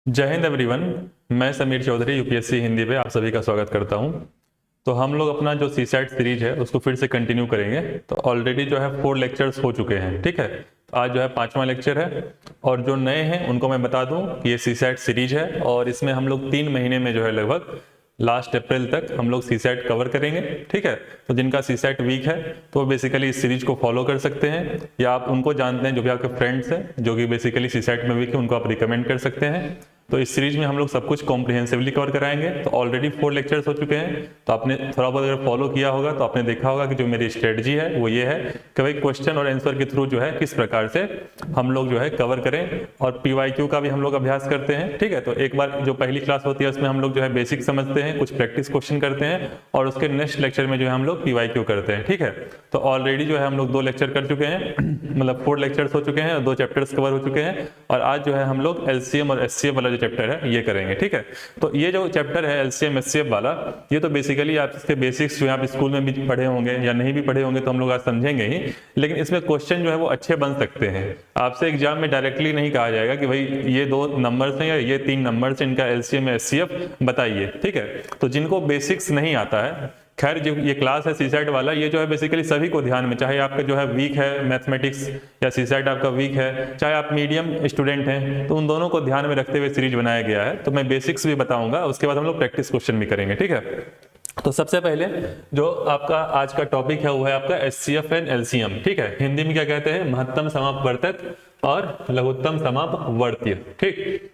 जय हिंद एवरीवन। मैं समीर चौधरी यूपीएससी हिंदी पे आप सभी का स्वागत करता हूं। तो हम लोग अपना जो सी सैट सीरीज है उसको फिर से कंटिन्यू करेंगे। तो ऑलरेडी जो है 4 लेक्चर्स हो चुके हैं, ठीक है। तो आज जो है 5वां लेक्चर है और जो नए हैं उनको मैं बता दूं कि ये सी सैट सीरीज है और इसमें हम लोग 3 महीने में जो है लगभग लास्ट अप्रैल तक हम लोग सी सैट कवर करेंगे, ठीक है। तो जिनका सी सैट वीक है तो वो बेसिकली इस सीरीज को फॉलो कर सकते हैं, या आप उनको जानते हैं जो भी आपके फ्रेंड्स हैं जो कि बेसिकली सी सैट में वीक है उनको आप रिकमेंड कर सकते हैं। तो इस सीरीज में हम लोग सब कुछ कॉम्प्रिहेंसिवली कवर कराएंगे। तो ऑलरेडी 4 लेक्चर्स हो चुके हैं, तो आपने थोड़ा बहुत अगर फॉलो किया होगा तो आपने देखा होगा कि जो मेरी स्ट्रेटजी है वो ये है कि भाई क्वेश्चन और आंसर के थ्रू जो है किस प्रकार से हम लोग जो है कवर करें, और पीवाईक्यू का भी हम लोग अभ्यास करते हैं, ठीक है। तो एक बार जो पहली क्लास होती है उसमें हम लोग जो है बेसिक समझते हैं, कुछ प्रैक्टिस क्वेश्चन करते हैं और उसके नेक्स्ट लेक्चर में जो है हम लोग पीवाईक्यू करते हैं, ठीक है। तो ऑलरेडी जो है हम लोग 2 लेक्चर कर चुके हैं, मतलब 4 लेक्चर्स हो चुके हैं और 2 चैप्टर्स कवर हो चुके हैं। और आज जो है हम लोग एलसीएम और एचसीएफ वाला जो चैप्टर है ये करेंगे, ठीक है। तो ये जो चैप्टर है एलसीएम एचसीएफ वाला, ये तो बेसिकली आप इसके बेसिक्स जो आप स्कूल में भी पढ़े होंगे या नहीं भी पढ़े होंगे तो हम लोग आज समझेंगे ही, लेकिन इसमें क्वेश्चन जो है वो अच्छे बन सकते हैं। आपसे एग्जाम में डायरेक्टली नहीं कहा जाएगा कि भाई ये 2 नंबर्स हैं या ये 3 नंबर्स हैं, इनका एलसीएम या एचसीएफ बताइए, ठीक है। तो जिनको बेसिक्स नहीं आता है, खैर जो ये क्लास है सीसैट वाला, ये जो है बेसिकली सभी को ध्यान में, चाहे आपका जो है वीक है मैथमेटिक्स या सीसैट आपका वीक है, चाहे आप मीडियम स्टूडेंट हैं, तो उन दोनों को ध्यान में रखते हुए सीरीज बनाया गया है। तो मैं बेसिक्स भी बताऊंगा, उसके बाद हम लोग प्रैक्टिस क्वेश्चन भी करेंगे, ठीक है। तो सबसे पहले जो आपका आज का टॉपिक है वो है आपका एचसीएफ एंड एलसीएम, ठीक है। हिंदी में क्या कहते हैं, महत्तम समापवर्तक और लघुत्तम समापवर्तीय, ठीक।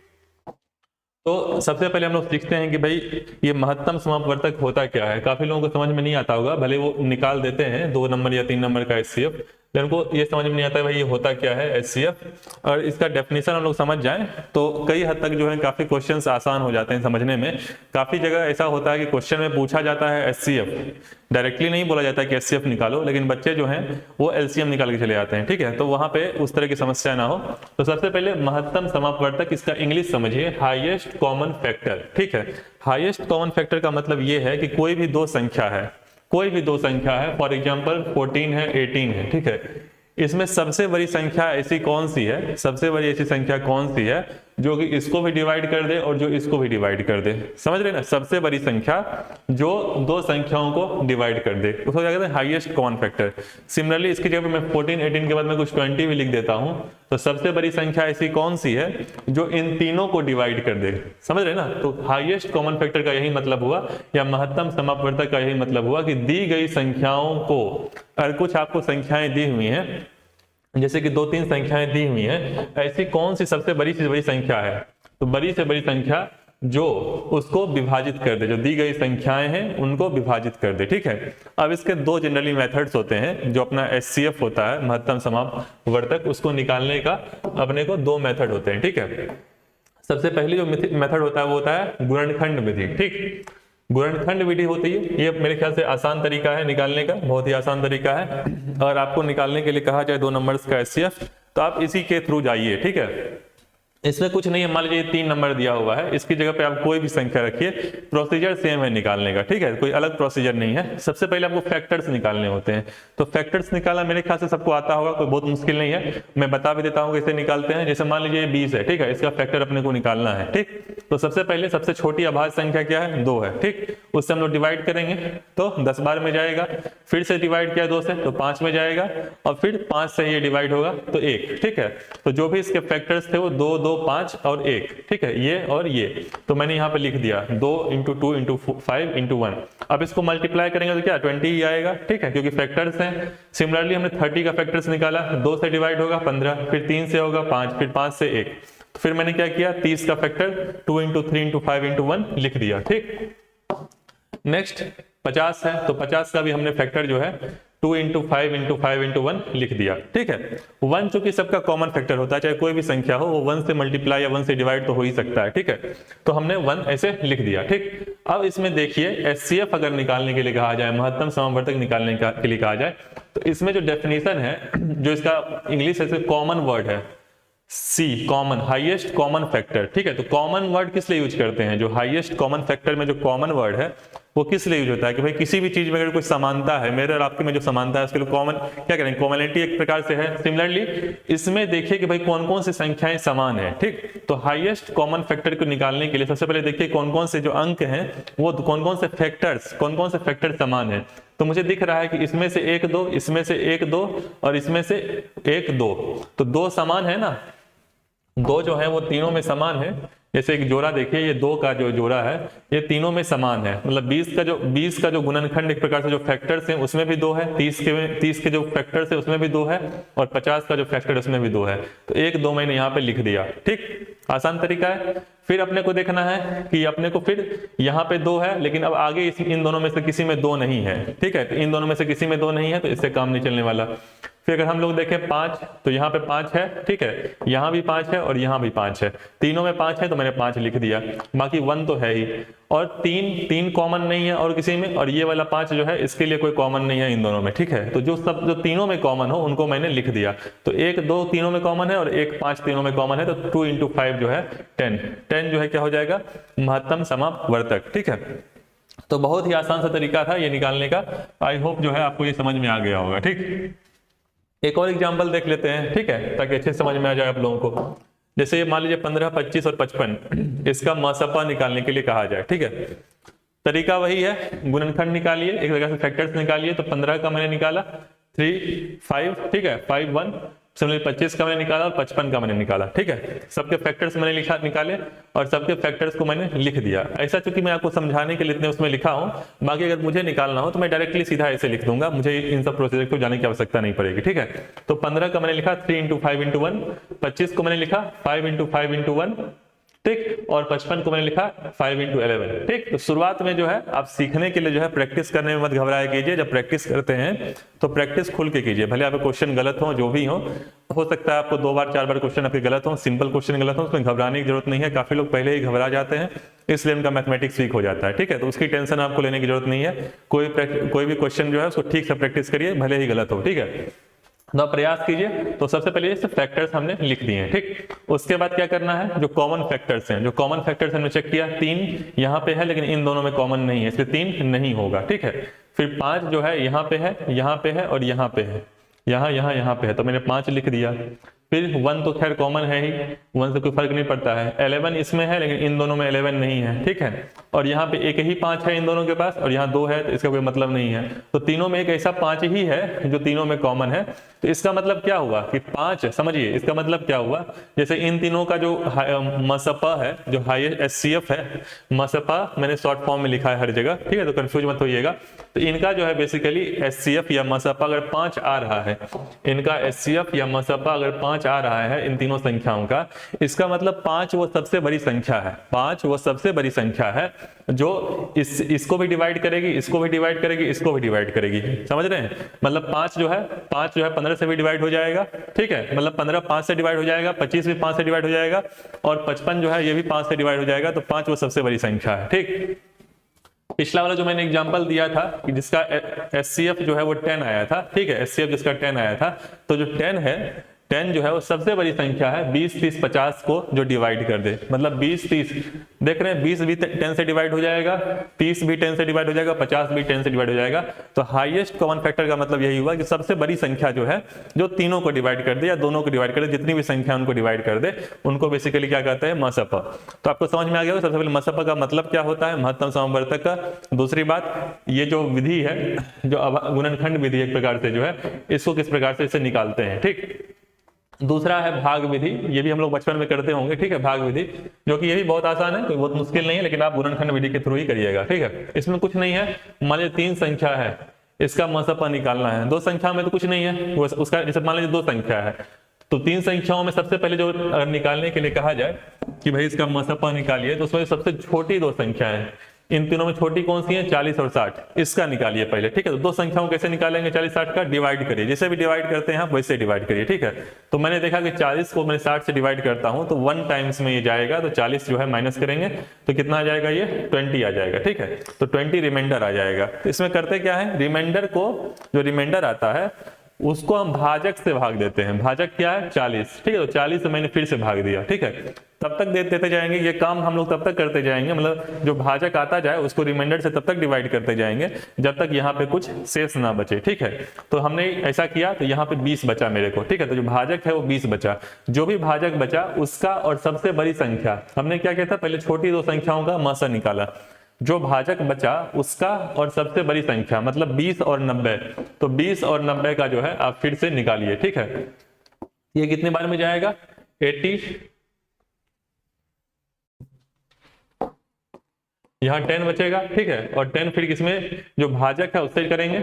तो सबसे पहले हम लोग सीखते हैं कि भाई ये महत्तम समापवर्तक होता क्या है। काफी लोगों को समझ में नहीं आता होगा, भले वो निकाल देते हैं 2 नंबर या 3 नंबर का एचसीएफ, लेकिन उनको ये समझ में नहीं आता है भाई ये होता क्या है एचसीएफ। और इसका डेफिनेशन हम लोग समझ जाएं तो कई हद तक जो है काफी क्वेश्चंस आसान हो जाते हैं समझने में। काफी जगह ऐसा होता है कि क्वेश्चन में पूछा जाता है एचसीएफ, डायरेक्टली नहीं बोला जाता है कि एचसीएफ निकालो, लेकिन बच्चे जो हैं वो एलसीएम निकाल के चले जाते हैं, ठीक है। तो वहां पे उस तरह की समस्या ना हो, तो सबसे पहले महत्तम समापवर्तक, इसका इंग्लिश समझिए, हाईएस्ट कॉमन फैक्टर, ठीक है। हाईएस्ट कॉमन फैक्टर का मतलब ये है कि कोई भी 2 संख्या है, कोई भी 2 संख्या है, फॉर एग्जाम्पल 14 है 18 है, ठीक है। इसमें सबसे बड़ी संख्या ऐसी कौन सी है, सबसे बड़ी ऐसी संख्या कौन सी है जो कि इसको भी डिवाइड कर दे और जो इसको भी डिवाइड कर दे, समझ रहे ना। सबसे बड़ी संख्या जो 2 संख्याओं को डिवाइड कर दे उसको क्या कहते हैं, हाईएस्ट कॉमन फैक्टर। सिमिलरली इसकी जगह मैं 14 18 के बाद में कुछ 20 भी लिख देता हूं, तो सबसे बड़ी संख्या ऐसी कौन सी है जो इन तीनों को डिवाइड कर दे, समझ रहे ना। तो हाईएस्ट कॉमन फैक्टर का यही मतलब हुआ, या महत्तम समापवर्तक का यही मतलब हुआ कि दी गई संख्याओं को, अगर कुछ आपको संख्याएं दी हुई हैं, जैसे कि 2-3 संख्याएं दी हुई हैं, ऐसी कौन सी सबसे बड़ी से बड़ी संख्या है, तो बड़ी से बड़ी संख्या जो उसको विभाजित कर दे, जो दी गई संख्याएं हैं उनको विभाजित कर दे, ठीक है। अब इसके 2 जनरली मेथड्स होते हैं। जो अपना एचसीएफ होता है महत्तम समापवर्तक, उसको निकालने का अपने को 2 मेथड होते हैं, ठीक है। सबसे पहली जो मेथड होता है वो होता है गुणनखंड विधि, ठीक। गुणनखंड विधि होती है, ये मेरे ख्याल से आसान तरीका है निकालने का, बहुत ही आसान तरीका है। अगर आपको निकालने के लिए कहा जाए 2 नंबर्स का एचसीएफ, तो आप इसी के थ्रू जाइए, ठीक है। इसमें कुछ नहीं है, मान लीजिए 3 नंबर दिया हुआ है, इसकी जगह पे आप कोई भी संख्या रखिए, प्रोसीजर सेम है निकालने का, ठीक है। कोई अलग प्रोसीजर नहीं है। सबसे पहले आपको फैक्टर्स निकालने होते हैं, तो फैक्टर्स निकालना मेरे ख्याल से सबको आता होगा, कोई बहुत मुश्किल नहीं है। मैं बता भी देता हूँ कैसे निकालते हैं। जैसे मान लीजिए 20 है, ठीक है, इसका फैक्टर अपने को निकालना है, ठीक। तो सबसे पहले सबसे छोटी अभाज्य संख्या क्या है, 2 है, ठीक। उससे हम लोग डिवाइड करेंगे तो 10 बार में जाएगा, फिर से डिवाइड किया 2 से तो 5 में जाएगा, और फिर 5 से ये डिवाइड होगा तो 1, ठीक है। तो जो भी इसके फैक्टर्स थे वो 2 2 5 और 1, ठीक है, ये और ये। तो मैंने यहाँ पे लिख दिया 2 × 2 × 5 × 1। अब इसको मल्टीप्लाई करेंगे तो क्या 20 ही आएगा, ठीक है, क्योंकि फैक्टर्स हैं। सिमिलरली हमने 30 का फैक्टर्स निकाला, 2 से डिवाइड होगा 15, फिर 3 से होगा 5, फिर 5 से 1। तो फिर मैंने क्या किया, 30 का फैक्टर 2 × 3 × 5 × 1 लिख दिया, ठीक। नेक्स्ट 50 है, तो 50 का भी हमने फैक्टर जो है 2 × 5 × 5 × 1 लिख दिया, ठीक है। 1 चूंकि सबका कॉमन फैक्टर होता है, चाहे कोई भी संख्या हो, वो 1 से मल्टीप्लाई या 1 से डिवाइड तो हो ही सकता है, ठीक है। तो हमने 1 ऐसे लिख दिया, ठीक। अब इसमें देखिए एचसीएफ अगर निकालने के लिए कहा जाए, महत्तम समापवर्तक निकालने के लिए कहा जाए, तो इसमें जो डेफिनेशन है, जो इसका इंग्लिश है कॉमन वर्ड है, सी कॉमन, हाईएस्ट कॉमन फैक्टर, ठीक है। तो कॉमन वर्ड किस लिए यूज करते हैं, जो हाईएस्ट कॉमन फैक्टर में जो कॉमन वर्ड है वो किस लिए यूज होता है कि भाई किसी भी चीज में अगर कोई समानता है, मेरे और आपके में जो समानता है उसके लिए कॉमन क्या करेंगे, कॉमनलिटी एक प्रकार से है। सिमिलरली इसमें देखिए कि भाई कौन कौन सी संख्याएं समान है, ठीक। तो हाईएस्ट कॉमन फैक्टर को निकालने के लिए सबसे पहले देखिए कौन कौन से जो अंक हैं वो कौन कौन से फैक्टर समान है। तो मुझे दिख रहा है कि इसमें से 1 2, इसमें से 1 2 और इसमें से 1 2, तो 2 समान है ना, 2 जो है वो तीनों में समान है। जैसे एक जोड़ा देखिए, ये 2 का जो जोड़ा है ये तीनों में समान है, मतलब 20 का जो गुणनखंड एक प्रकार से जो फैक्टर्स हैं उसमें भी 2 है, 30 के जो फैक्टर्स है उसमें भी 2 है, और 50 का जो फैक्टर है उसमें भी 2 है। तो 1 2 मैंने यहाँ पे लिख दिया, ठीक, आसान तरीका है। फिर अपने को देखना है कि अपने को फिर यहाँ पे 2 है, लेकिन अब आगे इन दोनों में से किसी में 2 नहीं है, ठीक है। तो इन दोनों में से किसी में 2 नहीं है तो इससे काम नहीं चलने वाला। फिर अगर हम लोग देखें 5, तो यहाँ पे 5 है, ठीक है, यहाँ भी 5 है और यहाँ भी 5 है, तीनों में 5 है तो मैंने 5 लिख दिया। बाकी 1 तो है ही, और 3 कॉमन नहीं है और किसी में, और ये वाला 5 जो है इसके लिए कोई कॉमन नहीं है इन दोनों में, ठीक है। तो जो तीनों में कॉमन हो उनको मैंने लिख दिया। तो 1 2 तीनों में कॉमन है और 1 5 तीनों में कॉमन है, तो 2 × 5 जो है 10 जो है क्या हो जाएगा, महत्तम समापवर्तक, ठीक है। तो बहुत ही आसान सा तरीका था ये निकालने का। आई होप जो है आपको ये समझ में आ गया होगा, ठीक। एक और एग्जाम्पल देख लेते हैं, ठीक है, ताकि अच्छे समझ में आ जाए आप लोगों को। जैसे ये मान लीजिए 15 25 और 55, इसका मसपा निकालने के लिए कहा जाए, ठीक है। तरीका वही है, गुणनखंड निकालिए, एक जगह से फैक्टर्स निकालिए। तो 15 का मैंने निकाला 3 5, ठीक है, 5 1, 25 का मैंने निकाला और 55 का मैंने निकाला, ठीक है। सबके फैक्टर्स मैंने निकाले और सबके फैक्टर्स को मैंने लिख दिया। ऐसा चूंकि मैं आपको समझाने के लिए इतने उसमें लिखा हूं, बाकी अगर मुझे निकालना हो तो मैं डायरेक्टली सीधा ऐसे लिख दूंगा, मुझे इन सब प्रोसीजर को जाने की आवश्यकता नहीं पड़ेगी, ठीक है। तो 15 का मैंने लिखा 3 × 5 × 1, 25 को मैंने लिखा 5 × 5 × 1, ठीक, और 55 को मैंने लिखा 5 × 11, ठीक। तो शुरुआत में जो है आप सीखने के लिए जो है प्रैक्टिस करने में मत घबराया कीजिए। जब प्रैक्टिस करते हैं तो प्रैक्टिस खुल के कीजिए, भले आपके क्वेश्चन गलत हो, जो भी हो सकता है आपको 2 बार 4 बार क्वेश्चन आपके गलत हो, सिंपल क्वेश्चन गलत हो, उसमें घबराने की जरूरत नहीं है। काफी लोग पहले ही घबरा जाते हैं, इसलिए उनका मैथमेटिक्स वीक हो जाता है, ठीक है। तो उसकी टेंशन आपको लेने की जरूरत नहीं है। कोई भी क्वेश्चन जो है उसको ठीक से प्रैक्टिस करिए, भले ही गलत हो, ठीक है। तो प्रयास कीजिए। तो सबसे पहले ये फैक्टर्स हमने लिख दिए हैं, ठीक। उसके बाद क्या करना है, जो कॉमन फैक्टर्स हैं, जो कॉमन फैक्टर्स हमने चेक किया, 3 यहाँ पे है लेकिन इन दोनों में कॉमन नहीं है, इसलिए 3 नहीं होगा, ठीक है। फिर 5 जो है यहाँ पे है, यहाँ पे है और यहाँ पे है, यहाँ पे है, तो मैंने 5 लिख दिया। फिर 1 तो खैर कॉमन है ही, 1 से कोई फर्क नहीं पड़ता है। 11 इसमें है लेकिन इन दोनों में 11 नहीं है, ठीक है। और यहाँ पे एक ही 5 है इन दोनों के पास, और यहाँ 2 है, तो इसका कोई मतलब नहीं है। तो तीनों में एक ऐसा 5 ही है जो तीनों में कॉमन है। तो इसका मतलब क्या हुआ कि 5, समझिए इसका मतलब क्या हुआ, जैसे इन तीनों का जो मसपा है, जो हाईएस्ट एचसीएफ है, मसपा मैंने शॉर्ट फॉर्म में लिखा है हर जगह, ठीक है, तो कंफ्यूज मत होइएगा। तो इनका जो है बेसिकली एचसीएफ या मसपा अगर 5 आ रहा है, इनका एचसीएफ या मसपा अगर 5 आ रहा है इन तीनों संख्याओं का, इसका मतलब 5 वो सबसे बड़ी संख्या है, 5 वो सबसे बड़ी संख्या है जो इसको भी डिवाइड करेगी, इसको भी डिवाइड करेगी, इसको भी डिवाइड करेगी, समझ रहे हैं। मतलब 5 जो है 15 से भी डिवाइड हो जाएगा, ठीक है, मतलब 15 5 से डिवाइड हो जाएगा, 25 भी 5 से डिवाइड हो जाएगा, और 55 जो है ये भी 5 से डिवाइड हो जाएगा। तो 5 वो सबसे बड़ी संख्या है, ठीक। पिछला वाला जो मैंने एग्जांपल दिया था कि जिसका एचसीएफ जो है वो 10 आया था, ठीक है, एचसीएफ जिसका 10 आया था, तो जो 10 है, 10 जो है वो सबसे बड़ी संख्या है। 20 30 50 को जो डिवाइड कर दे, मतलब 20 30, देख रहे हैं 20 भी 10 से डिवाइड हो जाएगा, 30 भी 10 से डिवाइड हो जाएगा, 50 भी 10 से डिवाइड हो जाएगा। तो हाईएस्ट कॉमन फैक्टर का मतलब यही हुआ कि सबसे बड़ी संख्या जो है जो तीनों को डिवाइड कर दे या दोनों को डिवाइड कर दे, जितनी भी संख्या उनको डिवाइड कर दे, उनको बेसिकली क्या कहते हैं, मसपा। तो आपको समझ में आ गया। सबसे पहले मसपा का मतलब क्या होता है, महत्तम समापवर्तक का। दूसरी बात, ये जो विधि है, जो गुणनखंड विधि एक प्रकार से जो है, इसको किस प्रकार से इसे निकालते हैं, ठीक। दूसरा है भाग विधि, ये भी हम लोग बचपन में करते होंगे, ठीक है, भाग विधि, जो कि ये भी बहुत आसान है, कोई बहुत मुश्किल नहीं है, लेकिन आप गुणनखंड विधि के थ्रू ही करिएगा, ठीक है। इसमें कुछ नहीं है, मान लीजिए 3 संख्या है, इसका मसपा निकालना है। 2 संख्या में तो कुछ नहीं है, उसका जैसे मान लीजिए 2 संख्या है, तो 3 संख्याओं में सबसे पहले जो अगर निकालने के लिए कहा जाए कि भाई इसका मसपा निकालिए, तो उसमें सबसे छोटी 2 संख्या है। इन तीनों में छोटी कौन सी है, 40 और 60, इसका निकालिए पहले, ठीक है। तो 2 संख्याओं कैसे निकालेंगे, 40 60 का डिवाइड करिए, जैसे भी डिवाइड करते हैं आप वैसे डिवाइड करिए, ठीक है। तो मैंने देखा कि 40 को मैं 60 से डिवाइड करता हूं तो 1 टाइम्स में ये जाएगा, तो 40 जो है माइनस करेंगे तो कितना आ जाएगा, ये 20 आ जाएगा, ठीक है। तो 20 रिमाइंडर आ जाएगा। तो इसमें करते क्या है, रिमाइंडर को, जो रिमाइंडर आता है उसको हम भाजक से भाग देते हैं। भाजक क्या है 40, ठीक है, तो 40 से मैंने फिर से भाग दिया, ठीक है। तब तक देते जाएंगे, ये काम हम लोग तब तक करते जाएंगे, मतलब जो भाजक आता जाए उसको रिमाइंडर से तब तक डिवाइड करते जाएंगे जब तक यहाँ पे कुछ शेष ना बचे, ठीक है। तो हमने ऐसा किया तो यहाँ पे 20 बचा मेरे को, ठीक है। तो जो भाजक है वो 20 बचा, जो भी भाजक बचा उसका और सबसे बड़ी संख्या, हमने क्या किया था पहले छोटी दो संख्याओं का मसा निकाला, जो भाजक बचा उसका और सबसे बड़ी संख्या मतलब 20 और 90, तो 20 और 90 का जो है आप फिर से निकालिए, ठीक है। ये कितने बार में जाएगा 80, यहाँ 10 बचेगा, ठीक है, और 10 फिर किसमें जो भाजक है उससे करेंगे,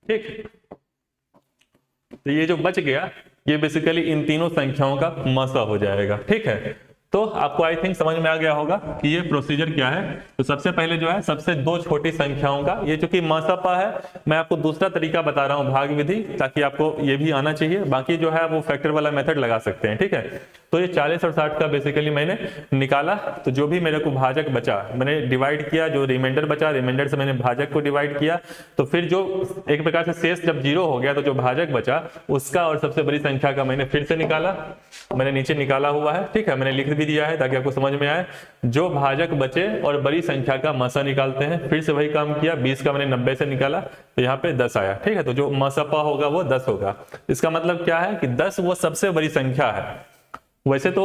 ठीक। तो ये जो बच गया ये बेसिकली इन तीनों संख्याओं का मसा हो जाएगा, ठीक है। तो आपको आई थिंक समझ में आ गया होगा कि ये प्रोसीजर क्या है। तो सबसे पहले जो है सबसे दो छोटी संख्याओं का, ये चूंकि मसपा है मैं आपको दूसरा तरीका बता रहा हूँ भाग विधि, ताकि आपको ये भी आना चाहिए, बाकी जो है वो फैक्टर वाला मेथड लगा सकते हैं, ठीक है। तो ये 40 और 60 का बेसिकली मैंने निकाला, तो जो भी मेरे को भाजक बचा मैंने डिवाइड किया, जो रिमाइंडर बचा रिमाइंडर से मैंने भाजक को डिवाइड किया, तो फिर जो एक प्रकार से शेष जब 0 हो गया तो जो भाजक बचा उसका और सबसे बड़ी संख्या का मैंने फिर से निकाला, मैंने नीचे निकाला हुआ है, ठीक है, मैंने लिख भी दिया है ताकि आपको समझ में आए। जो भाजक बचे और बड़ी संख्या का मसा निकालते हैं, फिर से वही काम किया, 20 का मैंने 90 से निकाला तो यहाँ पे 10 आया, ठीक है। तो जो मसपा होगा वो 10 होगा। इसका मतलब क्या है कि 10 वो सबसे बड़ी संख्या है। वैसे तो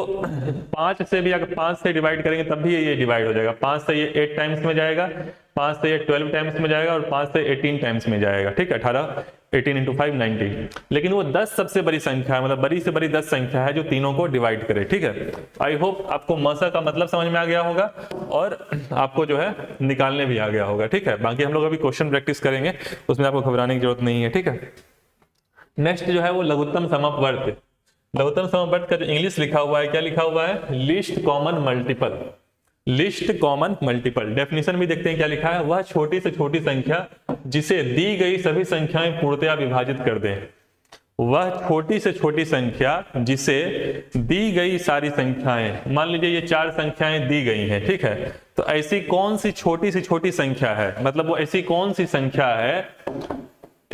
5 से भी अगर 5 से डिवाइड करेंगे तब भी ये डिवाइड हो जाएगा, 5 से ये 8 टाइम्स में जाएगा, 5 से ये 12 टाइम्स में जाएगा और 5 से 18 टाइम्स में जाएगा, ठीक है। 18 18 इंटू 5 90, लेकिन वो 10 सबसे बड़ी संख्या है, मतलब बड़ी से बड़ी 10 संख्या है जो तीनों को डिवाइड करे, ठीक है। आई होप आपको मसा का मतलब समझ में आ गया होगा और आपको जो है निकालने भी आ गया होगा, ठीक है। बाकी हम लोग अभी क्वेश्चन प्रैक्टिस करेंगे, उसमें आपको घबराने की जरूरत नहीं है, ठीक है। नेक्स्ट जो है वो लघुत्तम समवर्त। लघुत्तम समवर्त का जो इंग्लिश लिखा हुआ है, क्या लिखा हुआ है, least common multiple. List common multiple definition भी देखते हैं क्या लिखा है, वह छोटी से छोटी संख्या जिसे दी गई सभी संख्याएं पूर्णतया विभाजित कर दें। वह छोटी से छोटी संख्या जिसे दी गई सारी संख्याएं, मान लीजिए ये 4 संख्याएं दी गई हैं, ठीक है, तो ऐसी कौन सी छोटी से छोटी संख्या है, मतलब वो ऐसी कौन सी संख्या है,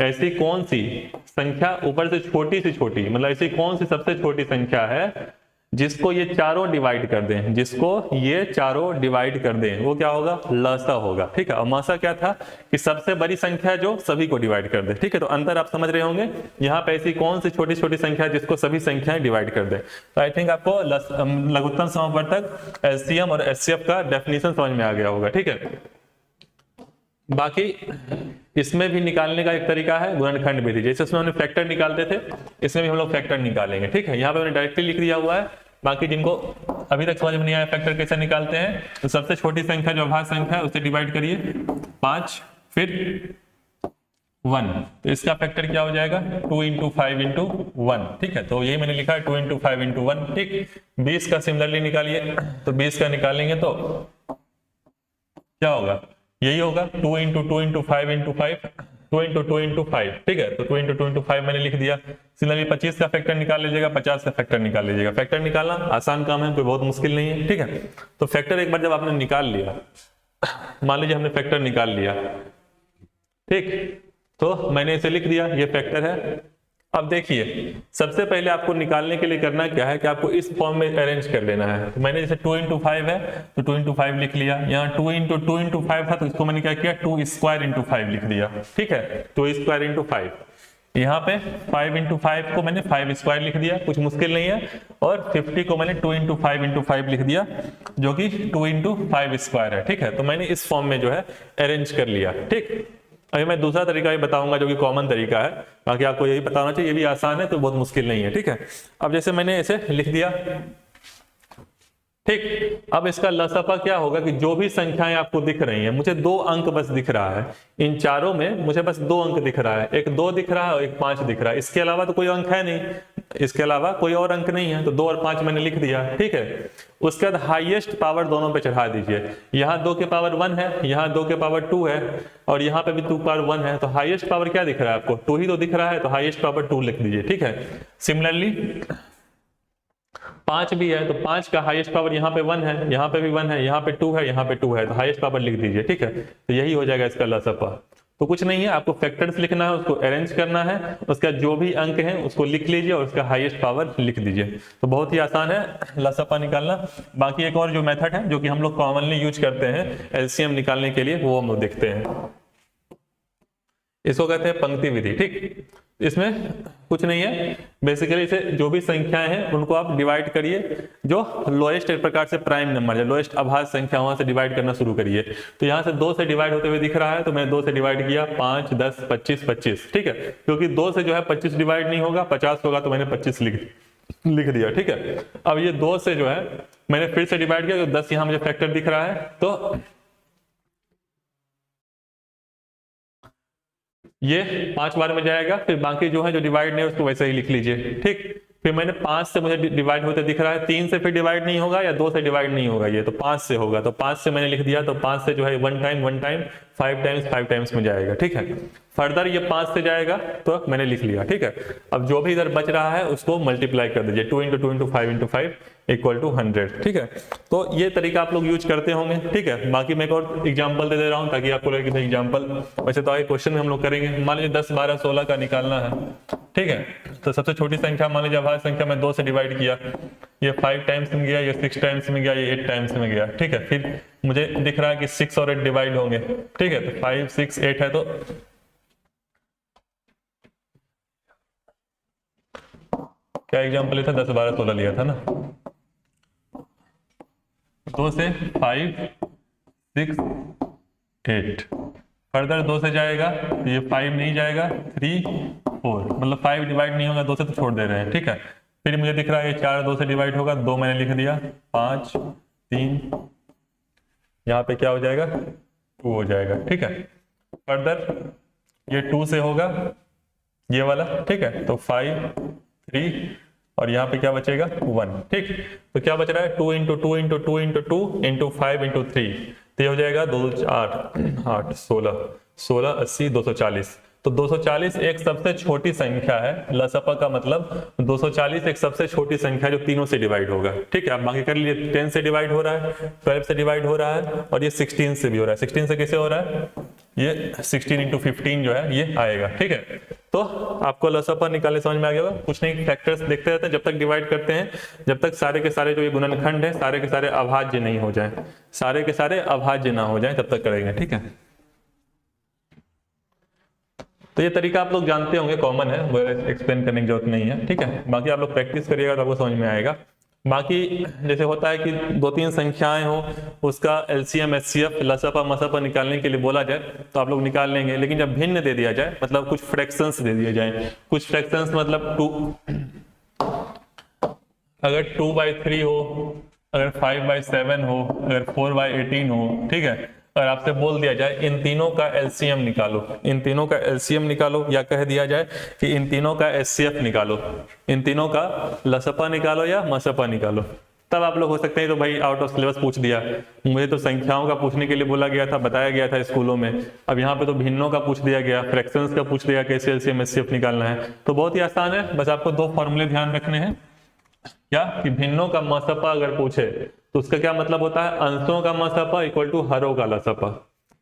ऐसी कौन सी संख्या ऊपर से छोटी, मतलब ऐसी कौन सी सबसे छोटी संख्या है जिसको ये चारों डिवाइड कर दें, जिसको ये चारों डिवाइड कर दें, वो क्या होगा, लसा होगा, ठीक है। और मसा क्या था कि सबसे बड़ी संख्या जो सभी को डिवाइड कर दे, ठीक है। तो अंतर आप समझ रहे होंगे, यहाँ पे ऐसी कौन सी छोटी छोटी संख्या जिसको सभी संख्याएं डिवाइड कर दे। तो आई थिंक आपको लघुत्तम समवर्तक एलसीएम और एचसीएफ का डेफिनेशन समझ में आ गया होगा, ठीक है। बाकी इसमें भी निकालने का एक तरीका है गुणनखंड विधि, जैसे उसमें हमने फैक्टर निकालते थे, इसमें भी हम लोग फैक्टर निकालेंगे, ठीक है। यहाँ पे मैंने डायरेक्टली लिख दिया हुआ है, बाकी जिनको अभी तक समझ में नहीं आया फैक्टर कैसे निकालते हैं, तो सबसे छोटी संख्या जो अभाज्य संख्या है उसे डिवाइड करिए 5 फिर 1, तो इसका फैक्टर क्या हो जाएगा 2 इंटू 5 इंटू 1, ठीक है। तो यही मैंने लिखा है 2 इंटू 5 इंटू 1, ठीक। 20 का सिमिलरली निकालिए, तो 20 का निकालेंगे तो क्या होगा, यही होगा 2 into 2 into 5 into 5, 2 into 2 into 5, ठीक है। तो 2 इंटू 2 इंटू 5 मैंने लिख दिया। सिमिलरली 25 का फैक्टर निकाल लीजिएगा, 50 का फैक्टर निकाल लीजिएगा। फैक्टर निकालना आसान काम है, कोई बहुत मुश्किल नहीं है, ठीक है। तो फैक्टर एक बार जब आपने निकाल लिया, मान लीजिए हमने फैक्टर निकाल लिया, ठीक, तो मैंने इसे लिख दिया, ये फैक्टर है। अब देखिए सबसे पहले आपको निकालने के लिए करना क्या है कि आपको इस फॉर्म में अरेंज कर लेना है। तो मैंने जैसे 2 इंटू 5 है तो 2 इंटू 5 लिख लिया, यहाँ 2 इंटू 2 इंटू 5 था तो इसको मैंने क्या किया 2 स्क्वायर इंटू 5 लिख दिया, ठीक है, 2 स्क्वायर इंटू 5। यहाँ पे 5 इंटू 5 को मैंने 5 स्क्वायर लिख दिया, कुछ मुश्किल नहीं है, और 50 को मैंने 2 इंटू 5 इंटू 5 लिख दिया जो कि 2 इंटू 5 स्क्वायर है, ठीक है। तो मैंने इस फॉर्म में जो है अरेंज कर लिया, ठीक। अभी मैं दूसरा तरीका भी बताऊंगा जो कि कॉमन तरीका है, बाकी आपको यही बताना चाहिए, ये भी आसान है तो बहुत मुश्किल नहीं है, ठीक है। अब जैसे मैंने ऐसे लिख दिया, ठीक। अब इसका लसपा क्या होगा कि जो भी संख्याएं आपको दिख रही हैं, मुझे 2 अंक बस दिख रहा है, इन चारों में मुझे बस 2 अंक दिख रहा है, एक 2 दिख रहा है और एक 5 दिख रहा है, इसके अलावा तो कोई अंक है नहीं, इसके अलावा कोई और अंक नहीं है, तो 2 और 5 मैंने लिख दिया, ठीक है। उसके बाद हाईएस्ट पावर दोनों पे चढ़ा दीजिए, यहाँ 2 के पावर 1 है, यहाँ 2 के पावर 2 है, और यहाँ पे भी 2 पावर 1 है, तो हाईएस्ट पावर क्या दिख रहा है आपको, 2 ही तो दिख रहा है, तो हाईएस्ट पावर 2 लिख दीजिए, ठीक है। सिमिलरली 5 भी है तो 5 का हाईएस्ट पावर यहाँ पे 1 है, यहाँ पे भी 1 है, यहाँ पे 2 है, यहाँ पे 2 है, तो हाईएस्ट पावर लिख दीजिए, ठीक है। तो यही हो जाएगा इसका लसपा। तो कुछ नहीं है, आपको फैक्टर्स लिखना है, उसको अरेंज करना है, उसका जो भी अंक है उसको लिख लीजिए और उसका हाईएस्ट पावर लिख दीजिए। तो बहुत ही आसान है लसापा निकालना। बाकी एक और जो मेथड है जो कि हम लोग कॉमनली यूज करते हैं एलसीएम निकालने के लिए, वो हम लोग देखते हैं। इसको कहते हैं पंक्ति विधि। ठीक, इसमें कुछ नहीं है, बेसिकली इसे जो भी संख्याएं हैं उनको आप डिवाइड करिए, जो लोएस्ट एक प्रकार से प्राइम नंबर है, लोएस्ट अभाज्य संख्या, वहां से डिवाइड करना शुरू करिए। तो यहाँ से 2 से डिवाइड होते हुए दिख रहा है, तो मैंने 2 से डिवाइड किया, 5, 10, 25, 25। ठीक है, क्योंकि 2 से जो है 25 डिवाइड नहीं होगा, 50 होगा, तो मैंने 25 लिख दिया। ठीक है, अब ये 2 से जो है मैंने फिर से डिवाइड किया, तो 10 यहाँ मुझे फैक्टर दिख रहा है, तो ये 5 बार में जाएगा, फिर बाकी जो है जो डिवाइड नहीं है उसको वैसे ही लिख लीजिए। ठीक, फिर मैंने 5 से मुझे डिवाइड होते दिख रहा है, 3 से फिर डिवाइड नहीं होगा या 2 से डिवाइड नहीं होगा, ये तो 5 से होगा, तो 5 से मैंने लिख दिया, तो 5 से जो है 1 टाइम 5 टाइम्स में जाएगा। ठीक है, फर्दर ये 5 से जाएगा, तो मैंने लिख लिया। ठीक है, अब जो भी इधर बच रहा है उसको मल्टीप्लाई कर दीजिए, 2 × 2 × 5 × 5 इक्वल टू 100। ठीक है, तो ये तरीका आप लोग यूज करते होंगे। ठीक है, बाकी मैं एक और एग्जांपल दे रहा हूं ताकि आपको लगे कि भाई एग्जांपल, वैसे तो आगे क्वेश्चन में हम लोग करेंगे। मान लीजिए 10, 12, 16 का निकालना है। ठीक है, तो सबसे छोटी संख्या मान लीजिए अभाज्य संख्या में 2 से डिवाइड किया, ये 5 टाइम्स में गया, ये 6 टाइम्स में गया, ये 8 टाइम्स में गया। ठीक है, फिर मुझे दिख रहा है कि 6 और 8 डिवाइड होंगे। ठीक है, तो 5, 6, 8 है, तो क्या एग्जांपल लिया था, 10, 12, 16 लिया था ना। 2 से 5, 6, 8, फर्दर 2 से जाएगा, तो ये 5 नहीं जाएगा, 3, 4, मतलब 5 डिवाइड नहीं होगा 2 से, तो छोड़ दे रहे हैं। ठीक है, फिर मुझे दिख रहा है ये 4 2 से डिवाइड होगा, 2 मैंने लिख दिया, 5, 3, यहाँ पे क्या हो जाएगा, 2 हो जाएगा। ठीक है, फर्दर ये 2 से होगा ये वाला। ठीक है, तो 5, 3 और यहाँ पे क्या बचेगा, 1। ठीक, तो क्या बच रहा है, 2 × 2 × 2 × 2 × 5 × 3, तो ये हो जाएगा 2, 8, 8, 16, 16, 80, 240। तो 240 एक सबसे छोटी संख्या है, लसपा का मतलब 240 एक सबसे छोटी संख्या जो तीनों से डिवाइड होगा। ठीक है, आप बाकी कर लीजिए, 10 से डिवाइड हो रहा है, 12 से डिवाइड हो रहा है, और ये 16 से भी हो रहा है। 16 से कैसे हो रहा है, ये 16 × 15 जो है ये आएगा। ठीक है, तो आपको लसपा निकालने समझ में आ गया होगा। कुछ नहीं, फैक्टर्स देखते रहते हैं जब तक डिवाइड करते हैं, जब तक सारे के सारे जो ये गुणनखंड है सारे के सारे अभाज्य नहीं हो जाए, सारे के सारे अभाज्य ना हो जाए, तब तक करेंगे। ठीक है, तो ये तरीका आप लोग जानते होंगे, कॉमन है, वो एक्सप्लेन करने की जरूरत नहीं है। ठीक है, बाकी आप लोग प्रैक्टिस करिएगा तो आपको समझ में आएगा। बाकी जैसे होता है कि 2-3 संख्याएं हो, उसका एलसीएम, एचसीएफ, लसपा मसपा निकालने के लिए बोला जाए तो आप लोग निकाल लेंगे, लेकिन जब भिन्न दे दिया जाए, मतलब कुछ फ्रैक्शंस दे दिए जाए, कुछ फ्रैक्शंस मतलब 2, अगर 2/3 हो, अगर 5/7 हो, अगर 4/18 हो। ठीक है, और आपसे बोल दिया जाए इन तीनों का एलसीएम निकालो, इन तीनों का एलसीएम निकालो, या कह दिया जाए कि इन तीनों का एचसीएफ निकालो, इन तीनों का लसपा निकालो या मसपा निकालो, तब आप लोग हो सकते हैं तो भाई आउट ऑफ सिलेबस पूछ दिया। मुझे तो संख्याओं का पूछने के लिए बोला गया था, बताया गया था स्कूलों में, अब यहाँ पे तो भिन्नों का पूछ दिया गया, फ्रैक्शंस का पूछ दिया, कैसे एलसीएम एचसीएफ निकालना है। तो बहुत ही आसान है, बस आपको 2 फॉर्मूले ध्यान रखने हैं। क्या कि भिन्नों का मसपा अगर पूछे तो उसका क्या मतलब होता है, अंशों का मसपा इक्वल टू हरों का लसपा,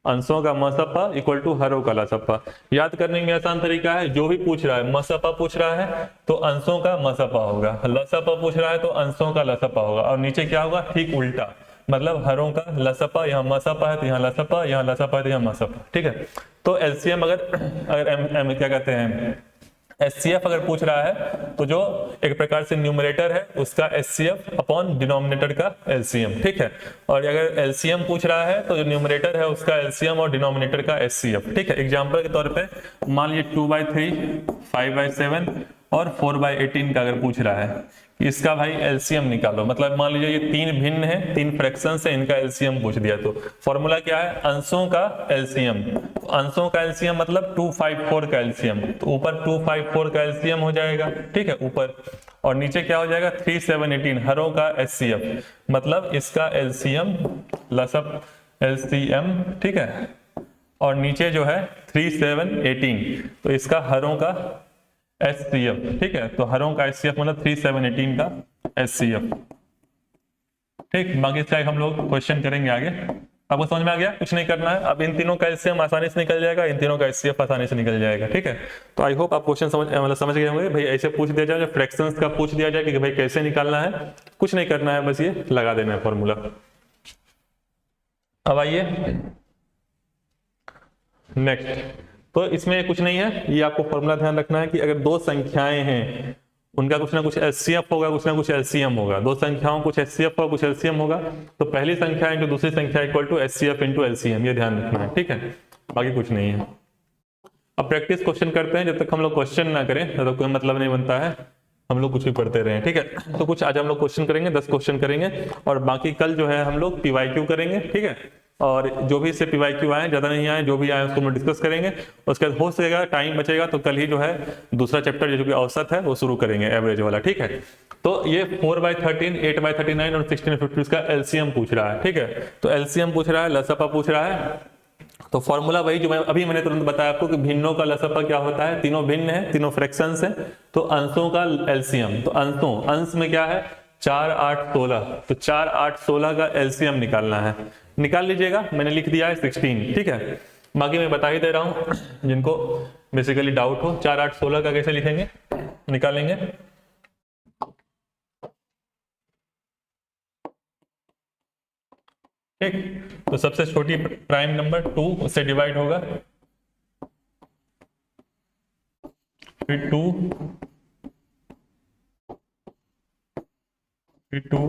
अंशों का मसपा इक्वल टू हरों का लसपा। याद करने में आसान तरीका है, जो भी पूछ रहा है, मसपा पूछ रहा है तो अंशों का मसपा होगा, लसपा पूछ रहा है तो अंशों का लसपा होगा, और नीचे क्या होगा, ठीक उल्टा, मतलब हरों का लसपा, यहाँ मसपा है तो यहाँ लसपा, यहाँ लसपा है तो यहाँ मसपा। ठीक है, तो एलसीएम अगर क्या कहते हैं, एचसीएफ अगर पूछ रहा है तो जो एक प्रकार से न्यूमरेटर है उसका एचसीएफ अपॉन डिनोमिनेटर का एलसीएम। ठीक है, और अगर एलसीएम पूछ रहा है तो जो न्यूमरेटर है उसका एलसीएम और डिनोमिनेटर का एचसीएफ। ठीक है, एग्जांपल के तौर पे मान लीजिए 2/3, 5/7 और 4/18 का अगर पूछ रहा है, इसका भाई एलसीएम निकालो, मतलब मान लीजिए ये 3 भिन्न है, 3 फ्रैक्शन है, इनका एलसीएम पूछ दिया, तो फॉर्मूला क्या है, अंशों का एलसीएम, तो अंशों का एलसीएम मतलब 254 का एलसीएम, तो ऊपर 254 का एलसीएम हो जाएगा। ठीक है, ऊपर, और नीचे क्या हो जाएगा, 3718 हरों का एचसीएफ, मतलब इसका एलसीएम लसप एलसीएम। ठीक है, और नीचे जो है 3718, तो इसका हरों का एचसीएफ। ठीक है, तो हरों का एचसीएफ मतलब 3718 का एचसीएफ। ठीक, बाकी इसका हम लोग क्वेश्चन करेंगे आगे। आपको समझ में आ गया? कुछ नहीं करना है। अब इन तीनों का एलसीएम आसानी से निकल जाएगा, इन तीनों का एचसीएफ आसानी से निकल जाएगा, ठीक है। तो आई होप आप क्वेश्चन समझ गए होंगे। भाई ऐसे पूछ दिया जाए, फ्रैक्शंस का पूछ दिया जाए कि भाई कैसे निकालना है, कुछ नहीं करना है, बस ये लगा देना है फॉर्मूला। अब आइए नेक्स्ट। तो इसमें कुछ नहीं है, ये आपको फॉर्मूला ध्यान रखना है कि अगर दो संख्याएं हैं उनका कुछ ना कुछ एचसीएफ होगा, कुछ ना कुछ एलसीएम होगा। दो संख्याओं कुछ एचसीएफ होगा, कुछ एलसीएम होगा, तो पहली संख्या इंटू दूसरी संख्या equal to HCF into LCM, ये ध्यान रखना है, ठीक है। बाकी कुछ नहीं है। अब प्रैक्टिस क्वेश्चन करते हैं। जब तक हम लोग क्वेश्चन ना करें तब तक कोई मतलब नहीं बनता है, हम लोग कुछ भी पढ़ते रहे, ठीक है। तो कुछ आज हम लोग क्वेश्चन करेंगे, 10 क्वेश्चन करेंगे, और बाकी कल जो है हम लोग पीवाईक्यू करेंगे, ठीक है। और जो भी इससे पीवाईक्यू आए, ज्यादा नहीं आए, जो भी आए उसको हम डिस्कस करेंगे। उसके बाद हो सकेगा, टाइम बचेगा तो कल ही जो है दूसरा चैप्टर जो कि औसत है वो शुरू करेंगे, एवरेज वाला, ठीक है। तो ये 4/13, 8/39 और 16/50 इसका एलसीएम पूछ रहा है, ठीक है। तो एलसीएम पूछ रहा है, लसपा पूछ रहा है। तो फॉर्मूला वही जो मैंने तुरंत बताया आपको कि भिन्नों का लसपा क्या होता है, तीनों भिन्न है, तीनों फ्रैक्शंस हैं, तो अंशों का एलसीएम। तो अंश में क्या है, 4, 8, 16, तो 4, 8, 16 का एलसीएम निकालना है। निकाल लीजिएगा, मैंने लिख दिया है 16, ठीक है। बाकी मैं बता ही दे रहा हूं जिनको बेसिकली डाउट हो, 4, 8, 16 का कैसे लिखेंगे, निकालेंगे। ठीक, तो सबसे छोटी प्राइम नंबर 2 उससे डिवाइड होगा, फिर 2, फिर 2,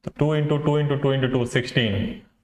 तो 2 इंटू 2 इंटू 2 इंटू 2 16।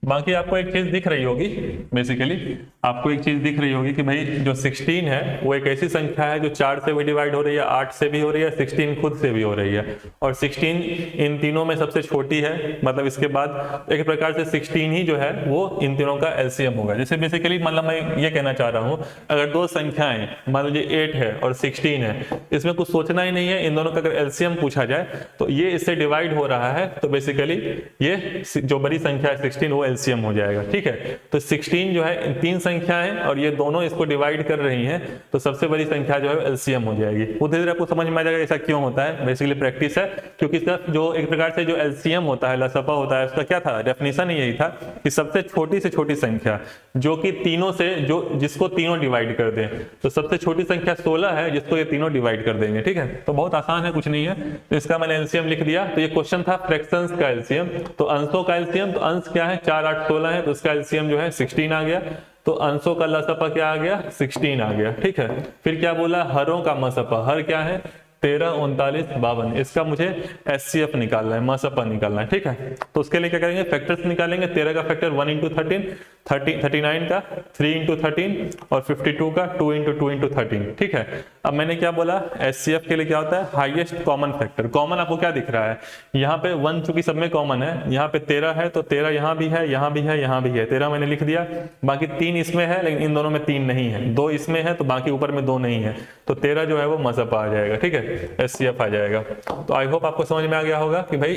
बाकी आपको एक चीज दिख रही होगी, बेसिकली आपको एक चीज दिख रही होगी कि भाई जो 16 है वो एक ऐसी संख्या है जो 4 से भी डिवाइड हो रही है, 8 से भी हो रही है, 16 खुद से भी हो रही है, और 16 इन तीनों में सबसे छोटी है। मतलब इसके बाद एक प्रकार से 16 ही जो है वो इन तीनों का एलसीएम होगा। जैसे बेसिकली मतलब मैं ये कहना चाह रहा हूँ, अगर दो संख्याएं मान लीजिए 8 है और 16 है, इसमें कुछ सोचना ही नहीं है, इन दोनों का अगर एलसीएम पूछा जाए तो ये इससे डिवाइड हो रहा है, तो बेसिकली ये जो बड़ी संख्या है 16 वो एलसीएम हो जाएगा, ठीक है। तो 16 जो है तीन संख्याएं और ये दोनों इसको डिवाइड कर रही हैं, तो सबसे बड़ी संख्या जो है एलसीएम हो जाएगी। वो धीरे धीरे आपको समझ में आ जाएगा ऐसा क्यों होता है, बेसिकली प्रैक्टिस है। क्योंकि इसका जो एक प्रकार से जो एलसीएम होता है, लसपा होता है, उसका क्या था, डेफिनेशन ही यही था कि सबसे छोटी से छोटी संख्या जो कि तीनों से जिसको तीनों डिवाइड कर दें। तो सबसे छोटी संख्या 16 है जिसको ये तीनों डिवाइड कर देंगे, ठीक है। तो बहुत आसान है, कुछ नहीं है। तो इसका मैंने एलसीएम लिख दिया। तो ये क्वेश्चन था फ्रैक्शंस का एलसीएम, तो अंशों का एलसीएम। तो अंश क्या है, 4, 8, 16 है, तो इसका एलसीएम जो है 16 आ गया। तो अंशों का लसपा क्या आ गया, 16 आ गया, ठीक है। फिर क्या बोला, हरों का मसपा, हर क्या है 13, 39, 52, इसका मुझे एचसीएफ निकालना है, मसपा निकालना है, ठीक है। तो उसके लिए क्या करेंगे, फैक्टर्स निकालेंगे। 13 का फैक्टर 1 इंटू 13, 39 का 3 इंटू 13, और 52 का 2 इंटू 2 इंटू 13, ठीक है। अब मैंने क्या बोला, एचसीएफ के लिए क्या होता है, हाईएस्ट कॉमन फैक्टर। कॉमन आपको क्या दिख रहा है, यहाँ पे 1 चूंकि सब में कॉमन है, यहाँ पे 13 है, तो 13 यहाँ भी है, यहाँ भी है, यहाँ भी है, 13 मैंने लिख दिया। बाकी 3 इसमें है लेकिन इन दोनों में 3 नहीं है, 2 इसमें है तो बाकी ऊपर में 2 नहीं है, तो 13 जो है वो मसपा आ जाएगा, ठीक है, एचसीएफ आ जाएगा। तो आई होप आपको समझ में आ गया होगा कि भाई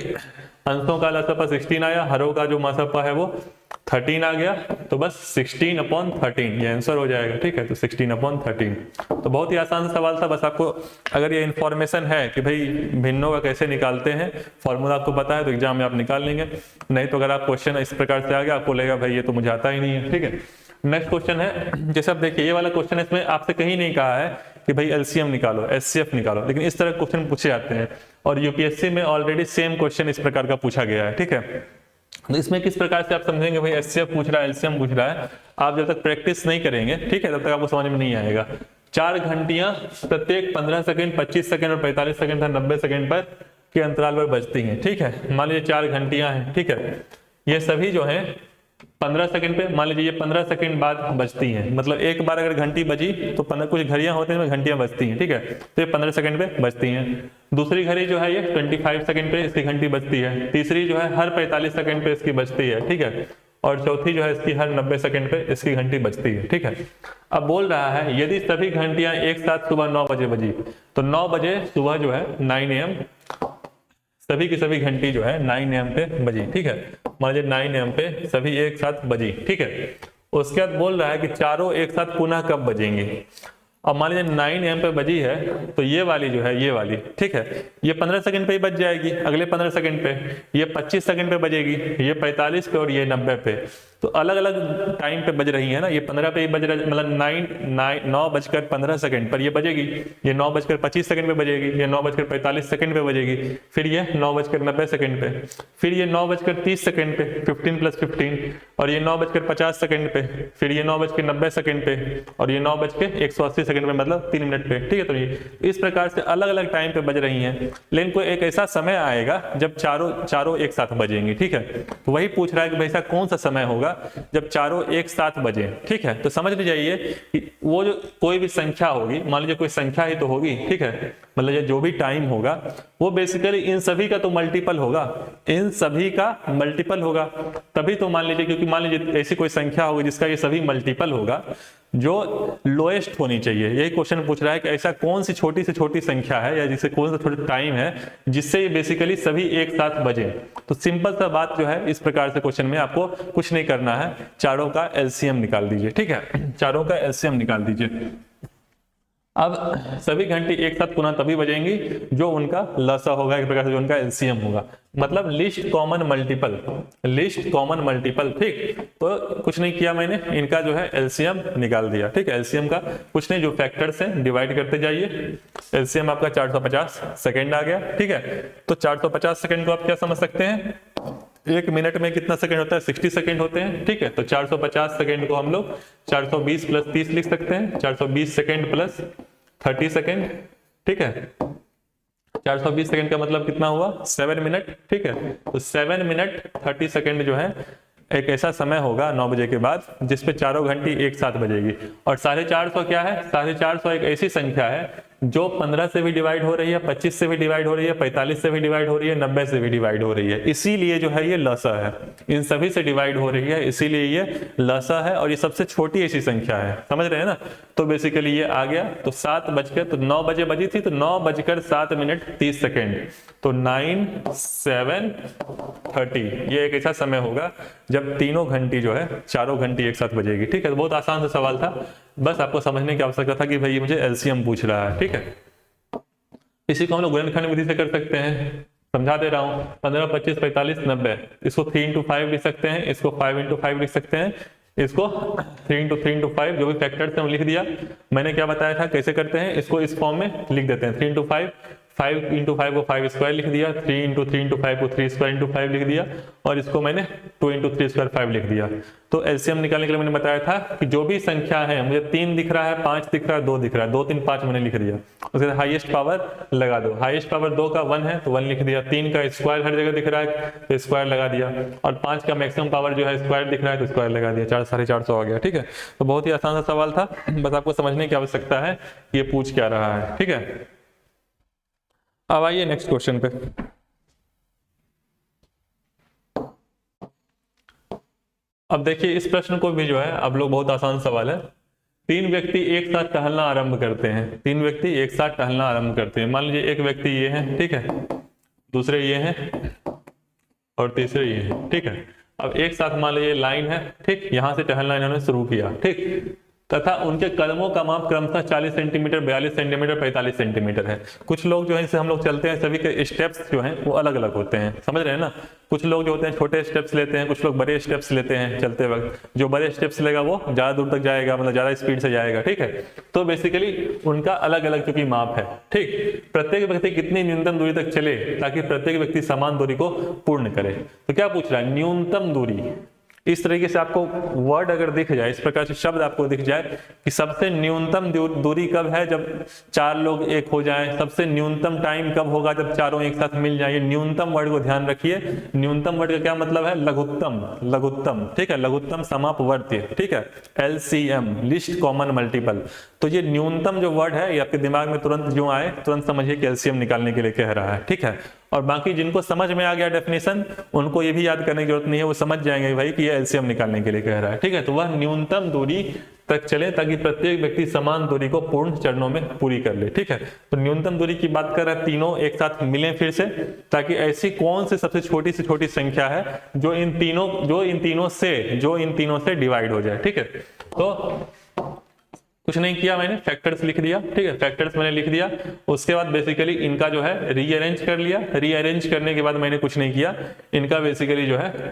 अंशों का लसपा 16 आया, हरों का जो मसपा है वो 13 आ गया, तो बस 16/13 ये आंसर हो जाएगा, ठीक है। तो 16/13, तो बहुत ही आसान सवाल था। बस आपको अगर ये इन्फॉर्मेशन है कि भाई भिन्नों का कैसे निकालते हैं, फॉर्मूला आपको पता है तो एग्जाम में आप निकाल लेंगे। नहीं तो अगर आप क्वेश्चन इस प्रकार से आ गया, आपको लगेगा भाई ये तो मुझे आता ही नहीं है, ठीक है। नेक्स्ट क्वेश्चन है, जैसे आप देखिए ये वाला क्वेश्चन है, इसमें आपसे कहीं नहीं कहा है कि भाई एलसीएम निकालो, एचसीएफ निकालो, लेकिन इस तरह क्वेश्चन पूछे जाते हैं और यूपीएससी में ऑलरेडी सेम क्वेश्चन इस प्रकार का पूछा गया है, ठीक है। तो इसमें किस प्रकार से आप समझेंगे भाई एचसीएफ पूछ रहा है, एलसीएम पूछ रहा है, आप जब तक प्रैक्टिस नहीं करेंगे, ठीक है, तब तक आपको समझ में नहीं आएगा। 4 घंटियां प्रत्येक 15 सेकंड, 25 सेकंड और 45 सेकंड, 90 सेकंड पर के अंतराल पर बजती हैं, ठीक है। मान लीजिए 4 घंटियां हैं, ठीक है, ये सभी जो है 15 सेकंड पे, मान लीजिए ये 15 सेकंड बाद बजती हैं। मतलब एक बार अगर घंटी बजी तो 15, कुछ घड़ियां होते हैं घंटियां बजती हैं, ठीक है, तो ये 15 सेकंड पे बजती हैं। दूसरी घड़ी जो है ये 25 सेकंड पे इसकी घंटी बजती है। तीसरी जो है हर 45 सेकंड पे इसकी बजती है, ठीक है, और चौथी जो है इसकी हर 90 सेकंड पे इसकी घंटी बजती है, ठीक है। अब बोल रहा है यदि सभी घंटियां एक साथ सुबह 9 बजे बजी, तो 9 बजे सुबह जो है 9 AM सभी की सभी घंटी जो है 9 AM पे बजी, ठीक है। मान लीजिए 9 AM पे सभी एक साथ बजी, ठीक है। उसके बाद बोल रहा है कि चारों एक साथ पुनः कब बजेंगे। अब मान लीजिए 9 AM पे बजी है, तो ये वाली जो है, ये वाली, ठीक है, ये 15 सेकंड पे ही बज जाएगी, अगले 15 सेकंड पे, ये 25 सेकंड पे बजेगी, ये 45 पे और ये 90 पे। तो अलग अलग टाइम पे बज रही है ना, ये 15 पे ही बज रहा है, मतलब 9:15 पर ये बजेगी, ये 9:25 पे बजेगी, ये 9:45 पे बजेगी, फिर ये 9:90 पे, फिर ये 9:30 पे 15 + 15, और ये 9:50 पे, फिर ये 9:90 पे, और ये 9:180 पे, मतलब 3 मिनट पे, ठीक है। तो ये इस प्रकार से अलग अलग टाइम पे बज रही हैं, लेकिन कोई एक ऐसा समय आएगा जब चारों एक साथ बजेंगी, ठीक है। तो वही पूछ रहा है कि भाई साहब कौन सा समय होगा जब चारों एक साथ बजे, ठीक है। तो समझ लीजिए कि वो जो कोई भी संख्या होगी, मान लीजिए कोई संख्या ही तो होगी, ठीक है, मतलब ये जो भी टाइम होगा वो बेसिकली इन सभी का तो मल्टीपल होगा, इन सभी का मल्टीपल होगा, तभी तो मान लीजिए, क्योंकि मान लीजिए ऐसी कोई संख्या होगी जिसका ये सभी मल्टीपल होगा, जो लोएस्ट होनी चाहिए। यही क्वेश्चन पूछ रहा है कि ऐसा कौन सी छोटी से छोटी संख्या है या जिससे कौन सा छोटा टाइम है जिससे ये बेसिकली सभी एक साथ बजे। तो सिंपल सा बात जो है, इस प्रकार से क्वेश्चन में आपको कुछ नहीं करना है, चारों का एलसीएम निकाल दीजिए, ठीक है, चारों का एलसीएम निकाल दीजिए। अब सभी घंटी एक साथ पुनः तभी बजेंगी जो उनका लसा होगा, एक प्रकार से जो उनका एलसीएम होगा, मतलब list common multiple, list common multiple, ठीक। तो कुछ नहीं किया मैंने, इनका जो है एलसीएम निकाल दिया, ठीक है। एलसीएम का कुछ नहीं, जो फैक्टर्स हैं डिवाइड करते जाइए, एलसीएम आपका 450 सेकेंड आ गया, ठीक है। तो 450 सेकेंड को आप क्या समझ सकते हैं, एक मिनट में कितना सेकंड होता है, 60 सेकंड होते हैं, ठीक है। तो 450 सेकंड को हम लोग 420 + 30 लिख सकते हैं, 420 सेकंड + 30 सेकंड, ठीक है। 420 सेकंड का मतलब कितना हुआ, 7 मिनट, ठीक है। तो 7 मिनट 30 सेकंड जो है एक ऐसा समय होगा 9 बजे के बाद जिसपे चारों घंटी एक साथ बजेगी। और 450 क्या है, 450 एक ऐसी संख्या है जो 15 से भी डिवाइड हो रही है, 25 से भी डिवाइड हो रही है, 45 से भी डिवाइड हो रही है, 90 से भी डिवाइड हो रही है, इसीलिए जो है ये लसा है, इन सभी से डिवाइड हो रही है, इसीलिए ये लसा है, और ये सबसे छोटी ऐसी संख्या है, समझ रहे हैं ना। तो बेसिकली ये आ गया, तो 7 बजकर, तो 9 बजे बजी थी, तो 9:07 तो 9, 7, 30, ये एक ऐसा समय होगा जब तीनों घंटी जो है, चारों घंटी एक साथ बजेगी, ठीक है। तो बहुत आसान सा सवाल था, बस आपको समझने की आवश्यकता था कि भाई मुझे एलसीएम पूछ रहा है, ठीक है। इसी को हम लोग गुणनखंड विधि से कर सकते हैं, समझा दे रहा हूं। 15, 25, 45, 90, इसको 3 × 5 लिख सकते हैं, इसको 5 × 5 लिख सकते हैं, इसको 3 × 5, जो भी फैक्टर्स हैं लिख दिया। मैंने क्या बताया था कैसे करते हैं, इसको इस फॉर्म में लिख देते हैं, 3 × 5, 5 × 5 को 5 स्क्वायर लिख दिया, 3 × 3 × 5 को 3 स्क्वायर × 5 लिख दिया, और इसको मैंने 2 × 3 स्क्वायर 5 लिख दिया। तो एलसीएम निकालने के लिए मैंने बताया था कि जो भी संख्या है, मुझे 3 दिख रहा है, 5 दिख रहा है, 2 दिख रहा है, 2, 3, 5 मैंने लिख दिया। उसके बाद हाईएस्ट पावर लगा दो, हाईएस्ट पावर 2 का 1 है तो 1 लिख दिया, 3 का स्क्वायर हर जगह दिख रहा है तो स्क्वायर लगा दिया, और 5 का मैक्सिमम पावर जो है स्क्वायर दिख रहा है तो स्क्वायर लगा दिया, 400-450 आ गया, ठीक है। तो बहुत ही आसान सा सवाल था, बस आपको समझने की आवश्यकता है ये पूछ क्या रहा है, ठीक है। अब आइए नेक्स्ट क्वेश्चन पे। अब देखिए इस प्रश्न को भी जो है, अब लोग, बहुत आसान सवाल है। 3 व्यक्ति एक साथ टहलना आरंभ करते हैं, 3 व्यक्ति एक साथ टहलना आरंभ करते हैं। मान लीजिए एक व्यक्ति ये है, ठीक है, दूसरे ये हैं, और तीसरे ये हैं, ठीक है। अब एक साथ मान लीजिए लाइन है, ठीक, यहां से टहलना इन्होंने शुरू किया, ठीक, तथा उनके कदमों का माप क्रमशः 40 सेंटीमीटर, 42 सेंटीमीटर, 45 सेंटीमीटर है। कुछ लोग जो है, जैसे हम लोग चलते हैं, सभी के स्टेप्स जो हैं वो अलग अलग होते हैं, समझ रहे हैं ना। कुछ लोग जो होते हैं छोटे स्टेप्स लेते हैं, कुछ लोग बड़े स्टेप्स लेते हैं चलते वक्त। जो बड़े स्टेप्स लेगा वो ज्यादा दूर तक जाएगा, मतलब ज्यादा स्पीड से जाएगा, ठीक है। तो बेसिकली उनका अलग अलग चूंकि माप है, ठीक। प्रत्येक व्यक्ति कितनी न्यूनतम दूरी तक चले ताकि प्रत्येक व्यक्ति समान दूरी को पूर्ण करे। तो क्या पूछ रहा है, न्यूनतम दूरी। इस तरीके से आपको वर्ड अगर दिख जाए, इस प्रकार से शब्द आपको दिख जाए कि सबसे न्यूनतम दूरी कब है, जब 4 लोग एक हो जाएं। सबसे न्यूनतम टाइम कब होगा, जब चारों एक साथ मिल जाए। न्यूनतम वर्ड को ध्यान रखिए, न्यूनतम वर्ड का क्या मतलब है, लघुत्तम, लघुत्तम, ठीक है, लघुत्तम समापवर्ती, ठीक है, LCM, लिस्ट कॉमन मल्टीपल। तो ये न्यूनतम जो वर्ड है, ये आपके दिमाग में तुरंत जो आए, तुरंत समझिए कि LCM निकालने के लिए कह रहा है, ठीक है। और बाकी जिनको समझ में आ गया डेफिनेशन, उनको ये भी याद करने की जरूरत नहीं है, वो समझ जाएंगे भाई कि ये LCM निकालने के लिए कह रहा है, ठीक है। तो वह न्यूनतम दूरी तक चले ताकि प्रत्येक व्यक्ति समान दूरी को पूर्ण चरणों में पूरी कर ले, ठीक है। तो न्यूनतम दूरी की बात कर रहे हैं, तीनों एक साथ मिलें फिर से, ताकि ऐसी कौन सी सबसे छोटी से छोटी संख्या है जो इन तीनों से डिवाइड हो जाए, ठीक है। तो कुछ नहीं किया मैंने, फैक्टर्स लिख दिया, ठीक है, फैक्टर्स मैंने लिख दिया। उसके बाद बेसिकली इनका जो है रीअरेंज कर लिया। रीअरेंज करने के बाद मैंने कुछ नहीं किया, इनका बेसिकली जो है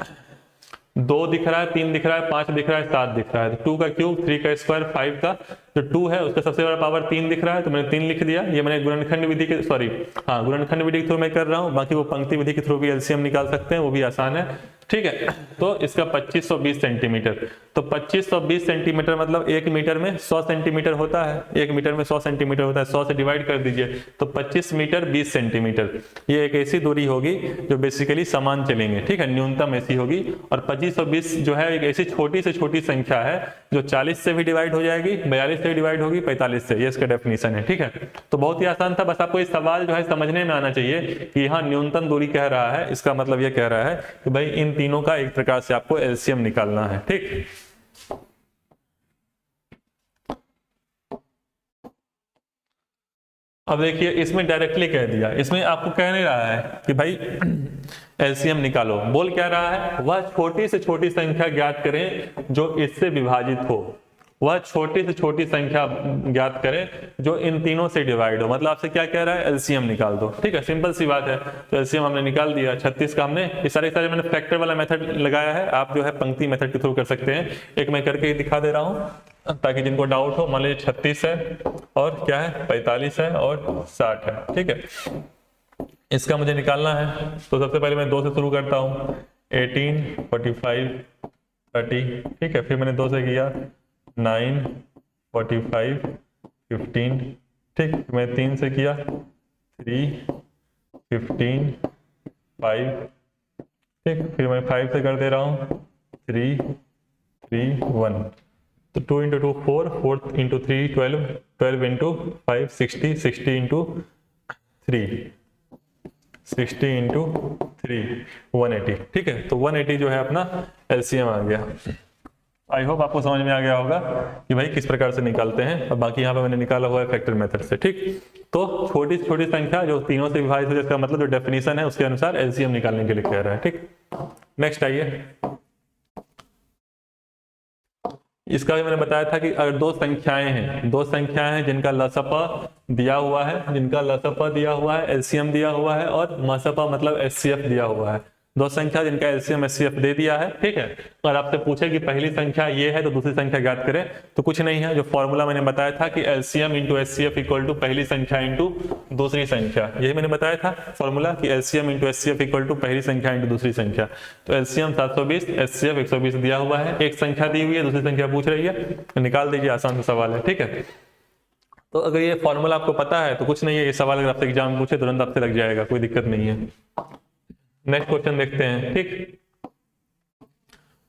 2 दिख रहा है, 3 दिख रहा है, 5 दिख रहा है, 7 दिख रहा है। तो 2 का क्यूब, 3 का स्क्वायर, 5 का जो 2 है उसका सबसे बड़ा पावर 3 दिख रहा है, तो मैंने 3 लिख दिया। ये मैंने गुणनखंड विधि के गुणनखंड विधि के थ्रू मैं कर रहा हूँ। बाकी वो पंक्ति विधि के थ्रू भी एलसीएम निकाल सकते हैं, वो भी आसान है, ठीक है। तो इसका 2520 सेंटीमीटर, तो 2520 सेंटीमीटर मतलब 1 मीटर में 100 सेंटीमीटर होता है। 1 मीटर में 100 सेंटीमीटर होता है, 100 से डिवाइड कर दीजिए तो 25 मीटर 20 सेंटीमीटर। ये एक ऐसी दूरी होगी जो बेसिकली समान चलेंगे, ठीक है, न्यूनतम ऐसी होगी। और 2520 जो है एक ऐसी छोटी से छोटी संख्या है जो 40 से भी डिवाइड हो जाएगी, 42 से भी डिवाइड होगी, 45 से। ये इसका डेफिनेशन है, ठीक है। तो बहुत ही आसान था, बस आपको ये सवाल जो है समझने में आना चाहिए कि यहाँ न्यूनतम दूरी कह रहा है, इसका मतलब ये कह रहा है कि भाई इन तीनों का एक प्रकार से आपको एलसीएम निकालना है, ठीक। अब देखिए इसमें डायरेक्टली कह दिया, इसमें आपको कह नहीं रहा है कि भाई एलसीएम निकालो, बोल क्या रहा है, वह छोटी से छोटी संख्या ज्ञात करें जो इससे विभाजित हो। वह छोटी से छोटी संख्या ज्ञात करें जो इन तीनों से डिवाइड हो। मतलब आपसे क्या कह रहा है, एलसीएम निकाल दो, ठीक है, सिंपल सी बात है। तो एलसीएम हमने निकाल दिया, 36 का हमने ये सारे मैंने फैक्टर वाला मेथड लगाया है, आप जो है पंक्ति मेथड के थ्रू कर सकते हैं। एक मैं करके दिखा दे रहा हूं ताकि जिनको डाउट हो। मान लीजिए 36 है और क्या है 45 है और 60 है, ठीक है, इसका मुझे निकालना है। तो सबसे पहले मैं 2 से शुरू करता हूँ, 18, 45, 30, ठीक है, फिर मैंने 2 से किया 9, 45, 15, ठीक, मैं 3 से किया 3, 15, 5, ठीक, फिर मैं 5 से कर दे रहा हूँ 3, 3, 1। तो 2 × 2 4, 4 × 3 12, 12 × 5 60, 60 × 3 60 × 3 180, ठीक है। तो 180 जो है अपना एलसीएम आ गया। आई होप आपको समझ में आ गया होगा कि भाई किस प्रकार से निकालते हैं। और बाकी यहाँ पे मैंने निकाला हुआ है फैक्टर मेथड से, ठीक। तो छोटी से छोटी संख्या जो तीनों से विभाजित हो, जिसका मतलब जो डेफिनेशन है उसके अनुसार एलसीएम निकालने के लिए कह रहा है, ठीक। नेक्स्ट आइए, इसका भी मैंने बताया था कि अगर 2 संख्याएं हैं जिनका लसपा दिया हुआ है, एलसीएम दिया हुआ है और मसपा मतलब एचसीएफ दिया हुआ है। 2 संख्या जिनका एलसीएम एचसीएफ दे दिया है, ठीक है। और आपसे पूछे कि पहली संख्या ये है तो दूसरी संख्या ज्ञात करें, तो कुछ नहीं है, जो फॉर्मूला मैंने बताया था कि LCM into HCF equal to पहली संख्या इंटू दूसरी संख्या। यही मैंने बताया था फॉर्मूला कि LCM into HCF equal to पहली संख्या इंटू दूसरी संख्या। तो एलसीएम 720, एचसीएफ 120 दिया हुआ है, एक संख्या दी हुई है, दूसरी संख्या पूछ रही है, तो निकाल दीजिए, आसान सा सवाल है, ठीक है। तो अगर ये फॉर्मूला आपको पता है तो कुछ नहीं है, ये सवाल अगर आपसे एग्जाम में पूछे तुरंत आपसे लग जाएगा, कोई दिक्कत नहीं है। नेक्स्ट क्वेश्चन देखते हैं, ठीक।